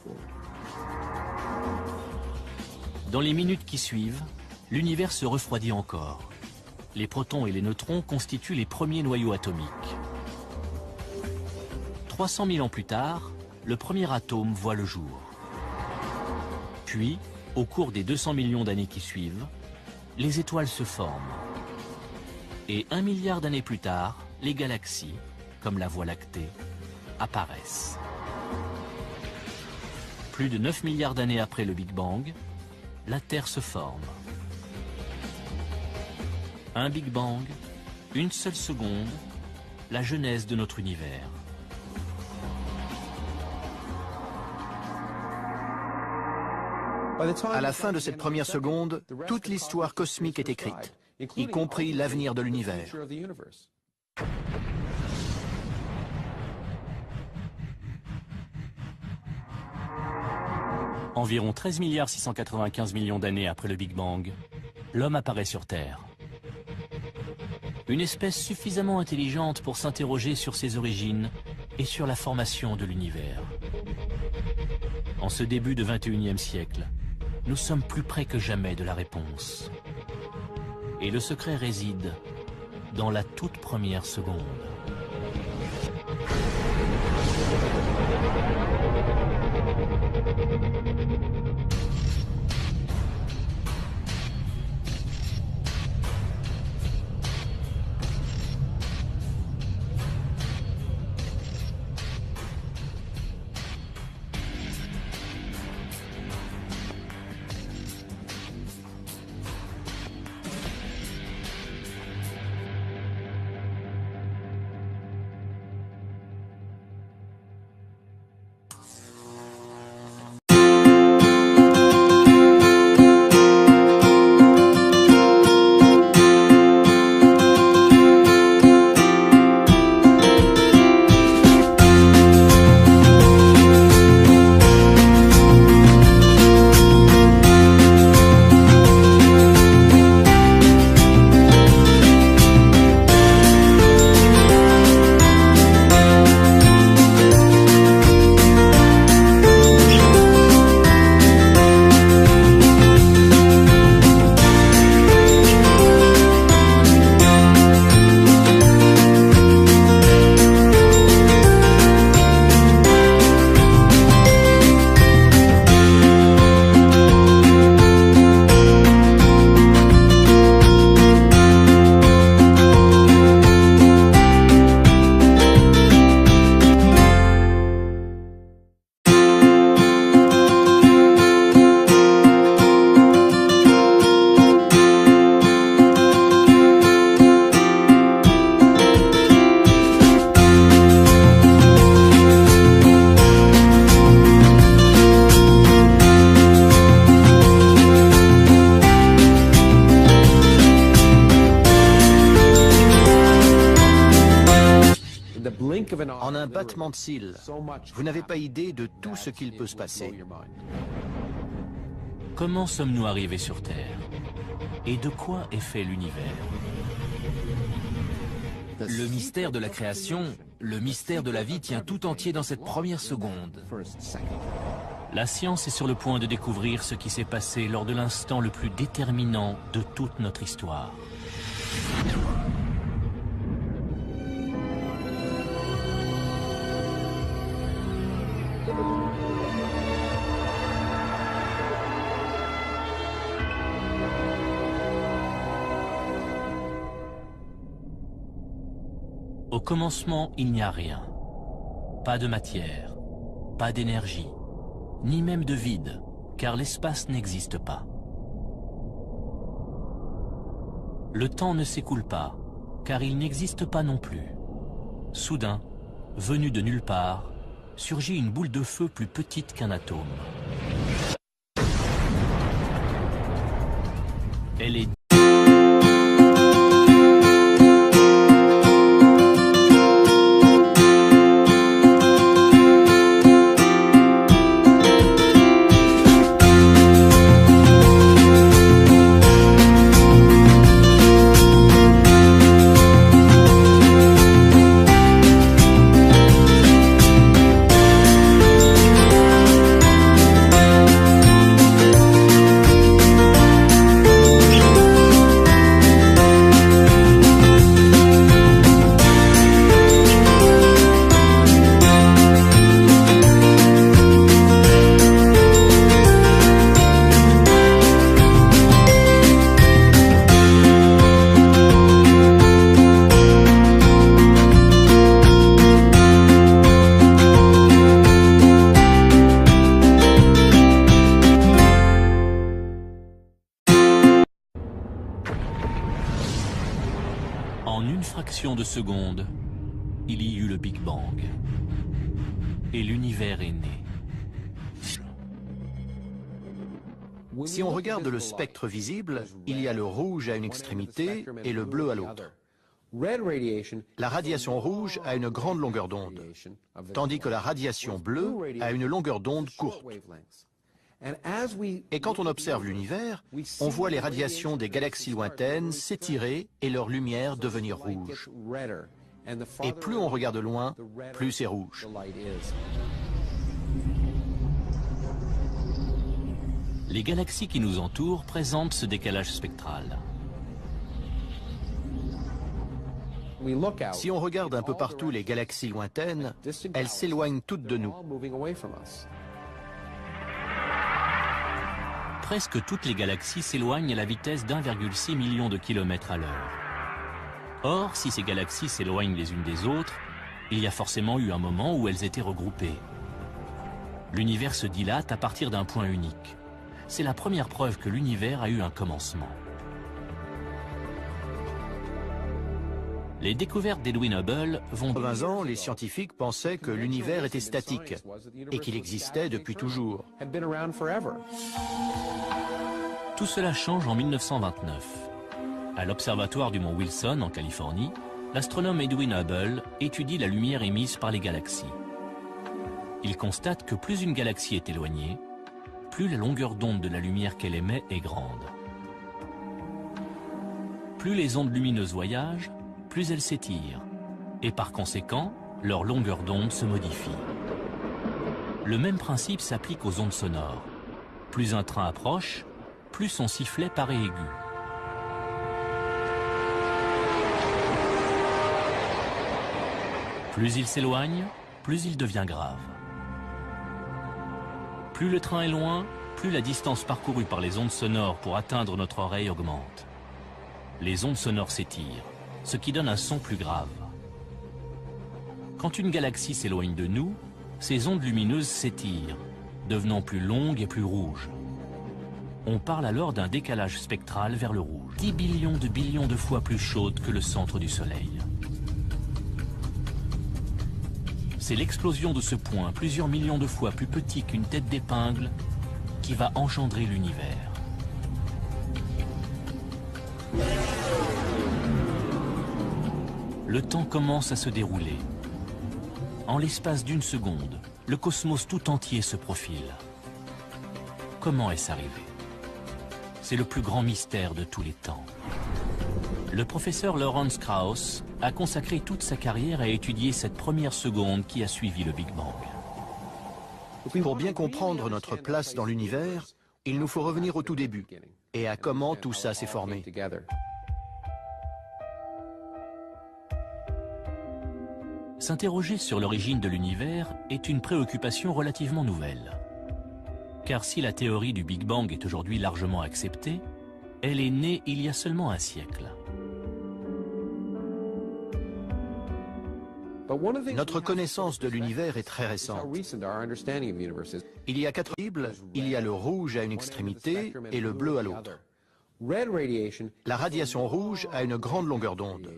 Dans les minutes qui suivent, l'univers se refroidit encore. Les protons et les neutrons constituent les premiers noyaux atomiques. 300 000 ans plus tard, le premier atome voit le jour. Puis, au cours des 200 millions d'années qui suivent, les étoiles se forment. Et 1 milliard d'années plus tard, les galaxies, comme la Voie lactée, apparaissent. Plus de 9 milliards d'années après le Big Bang, la Terre se forme. Un Big Bang, une seule seconde, la genèse de notre univers. À la fin de cette première seconde, toute l'histoire cosmique est écrite, y compris l'avenir de l'univers. Environ 13 695 millions d'années après le Big Bang, l'homme apparaît sur Terre. Une espèce suffisamment intelligente pour s'interroger sur ses origines et sur la formation de l'univers. En ce début de 21e siècle, nous sommes plus près que jamais de la réponse. Et le secret réside dans la toute première seconde. En un battement de cils, vous n'avez pas idée de tout ce qu'il peut se passer. Comment sommes-nous arrivés sur Terre? Et de quoi est fait l'univers? Le mystère de la création, le mystère de la vie tient tout entier dans cette première seconde. La science est sur le point de découvrir ce qui s'est passé lors de l'instant le plus déterminant de toute notre histoire. Au commencement, il n'y a rien. Pas de matière, pas d'énergie, ni même de vide, car l'espace n'existe pas. Le temps ne s'écoule pas, car il n'existe pas non plus. Soudain, venue de nulle part, surgit une boule de feu plus petite qu'un atome. Elle est de secondes, il y eut le Big Bang. Et l'univers est né. Si on regarde le spectre visible, il y a le rouge à une extrémité et le bleu à l'autre. La radiation rouge a une grande longueur d'onde, tandis que la radiation bleue a une longueur d'onde courte. Et quand on observe l'univers, on voit les radiations des galaxies lointaines s'étirer et leur lumière devenir rouge. Et plus on regarde loin, plus c'est rouge. Les galaxies qui nous entourent présentent ce décalage spectral. Si on regarde un peu partout les galaxies lointaines, elles s'éloignent toutes de nous. Presque toutes les galaxies s'éloignent à la vitesse d'1,6 million de kilomètres à l'heure. Or, si ces galaxies s'éloignent les unes des autres, il y a forcément eu un moment où elles étaient regroupées. L'univers se dilate à partir d'un point unique. C'est la première preuve que l'univers a eu un commencement. Les découvertes d'Edwin Hubble vont... 20 ans, les scientifiques pensaient que l'univers était statique et qu'il existait depuis toujours. Tout cela change en 1929. À l'observatoire du mont Wilson, en Californie, l'astronome Edwin Hubble étudie la lumière émise par les galaxies. Il constate que plus une galaxie est éloignée, plus la longueur d'onde de la lumière qu'elle émet est grande. Plus les ondes lumineuses voyagent, plus elles s'étirent, et par conséquent, leur longueur d'onde se modifie. Le même principe s'applique aux ondes sonores. Plus un train approche, plus son sifflet paraît aigu. Plus il s'éloigne, plus il devient grave. Plus le train est loin, plus la distance parcourue par les ondes sonores pour atteindre notre oreille augmente. Les ondes sonores s'étirent, ce qui donne un son plus grave. Quand une galaxie s'éloigne de nous, ces ondes lumineuses s'étirent, devenant plus longues et plus rouges. On parle alors d'un décalage spectral vers le rouge, 10 billions de fois plus chaude que le centre du Soleil. C'est l'explosion de ce point, plusieurs millions de fois plus petit qu'une tête d'épingle, qui va engendrer l'univers. Le temps commence à se dérouler. En l'espace d'une seconde, le cosmos tout entier se profile. Comment est-ce arrivé? C'est le plus grand mystère de tous les temps. Le professeur Lawrence Krauss a consacré toute sa carrière à étudier cette première seconde qui a suivi le Big Bang. Pour bien comprendre notre place dans l'univers, il nous faut revenir au tout début et à comment tout ça s'est formé. S'interroger sur l'origine de l'univers est une préoccupation relativement nouvelle. Car si la théorie du Big Bang est aujourd'hui largement acceptée, elle est née il y a seulement un siècle. Notre connaissance de l'univers est très récente. Il y a 4 cibles, il y a le rouge à une extrémité et le bleu à l'autre. La radiation rouge a une grande longueur d'onde,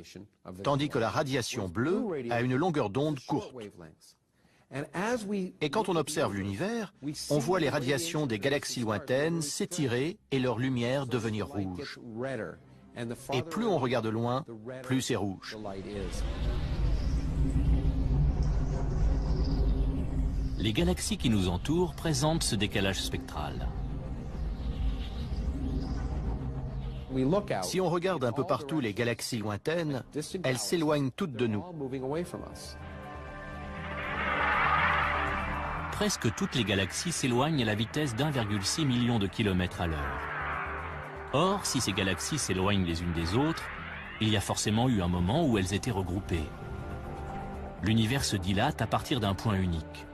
tandis que la radiation bleue a une longueur d'onde courte. Et quand on observe l'univers, on voit les radiations des galaxies lointaines s'étirer et leur lumière devenir rouge. Et plus on regarde loin, plus c'est rouge. Les galaxies qui nous entourent présentent ce décalage spectral. Si on regarde un peu partout les galaxies lointaines, elles s'éloignent toutes de nous. Presque toutes les galaxies s'éloignent à la vitesse d'1,6 million de kilomètres à l'heure. Or, si ces galaxies s'éloignent les unes des autres, il y a forcément eu un moment où elles étaient regroupées. L'univers se dilate à partir d'un point unique.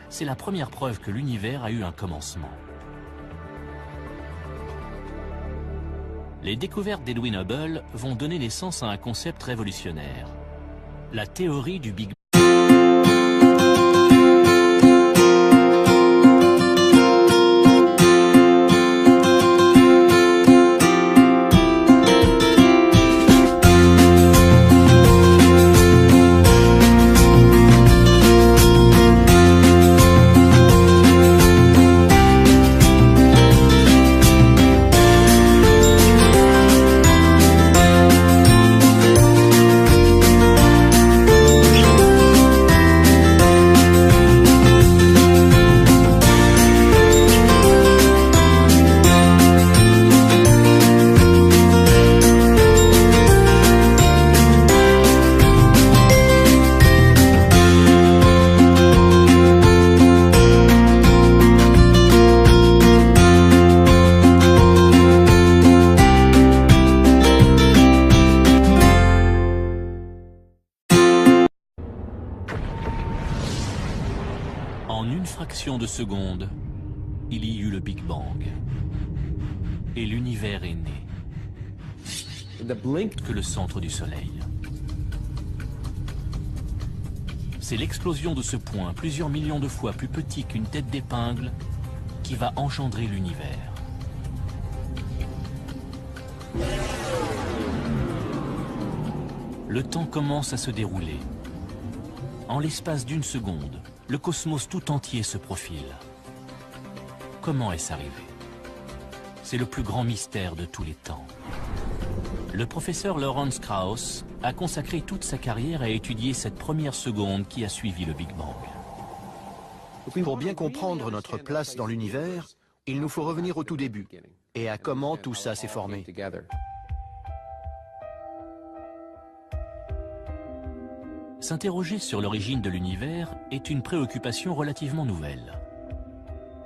C'est la première preuve que l'univers a eu un commencement. Les découvertes d'Edwin Hubble vont donner naissance à un concept révolutionnaire, la théorie du Big Bang. En une fraction de seconde, il y eut le Big Bang. Et l'univers est né. Que le centre du Soleil. C'est l'explosion de ce point, plusieurs millions de fois plus petit qu'une tête d'épingle, qui va engendrer l'univers. Le temps commence à se dérouler. En l'espace d'une seconde, le cosmos tout entier se profile. Comment est-ce arrivé? C'est le plus grand mystère de tous les temps. Le professeur Lawrence Krauss a consacré toute sa carrière à étudier cette première seconde qui a suivi le Big Bang. Pour bien comprendre notre place dans l'univers, il nous faut revenir au tout début et à comment tout ça s'est formé. S'interroger sur l'origine de l'univers est une préoccupation relativement nouvelle.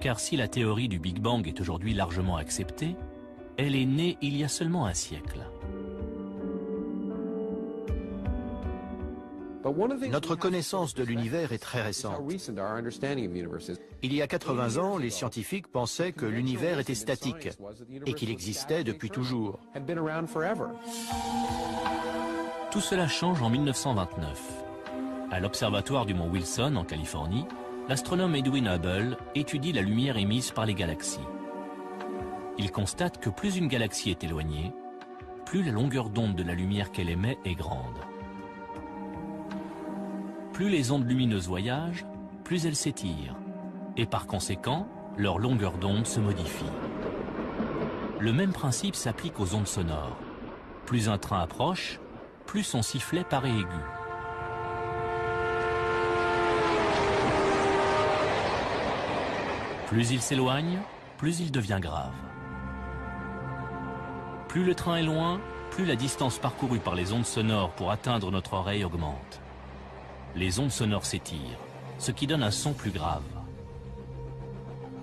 Car si la théorie du Big Bang est aujourd'hui largement acceptée, elle est née il y a seulement un siècle. Notre connaissance de l'univers est très récente. Il y a 80 ans, les scientifiques pensaient que l'univers était statique et qu'il existait depuis toujours. Tout cela change en 1929. À l'observatoire du mont Wilson, en Californie, l'astronome Edwin Hubble étudie la lumière émise par les galaxies. Il constate que plus une galaxie est éloignée, plus la longueur d'onde de la lumière qu'elle émet est grande. Plus les ondes lumineuses voyagent, plus elles s'étirent, et par conséquent, leur longueur d'onde se modifie. Le même principe s'applique aux ondes sonores. Plus un train approche, plus son sifflet paraît aigu. Plus il s'éloigne, plus il devient grave. Plus le train est loin, plus la distance parcourue par les ondes sonores pour atteindre notre oreille augmente. Les ondes sonores s'étirent, ce qui donne un son plus grave.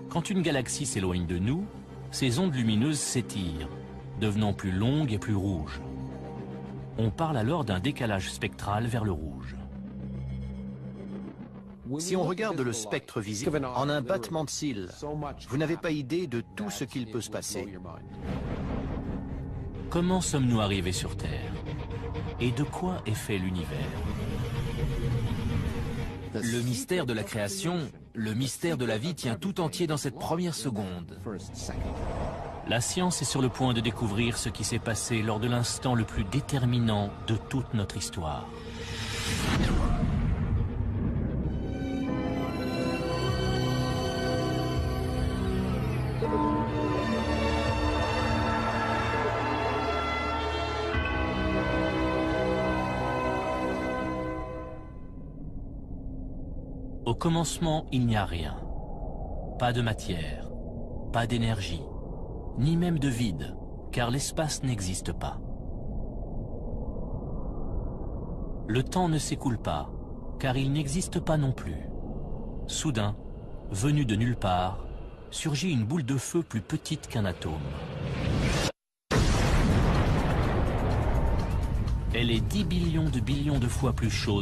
Quand une galaxie s'éloigne de nous, ces ondes lumineuses s'étirent, devenant plus longues et plus rouges. On parle alors d'un décalage spectral vers le rouge. Si on regarde le spectre visible en un battement de cils, vous n'avez pas idée de tout ce qu'il peut se passer. Comment sommes-nous arrivés sur Terre? Et de quoi est fait l'univers? Le mystère de la création, le mystère de la vie tient tout entier dans cette première seconde. La science est sur le point de découvrir ce qui s'est passé lors de l'instant le plus déterminant de toute notre histoire. Au commencement, il n'y a rien. Pas de matière, pas d'énergie, ni même de vide, car l'espace n'existe pas. Le temps ne s'écoule pas, car il n'existe pas non plus. Soudain, venue de nulle part, surgit une boule de feu plus petite qu'un atome. Elle est 10 billions de fois plus chaude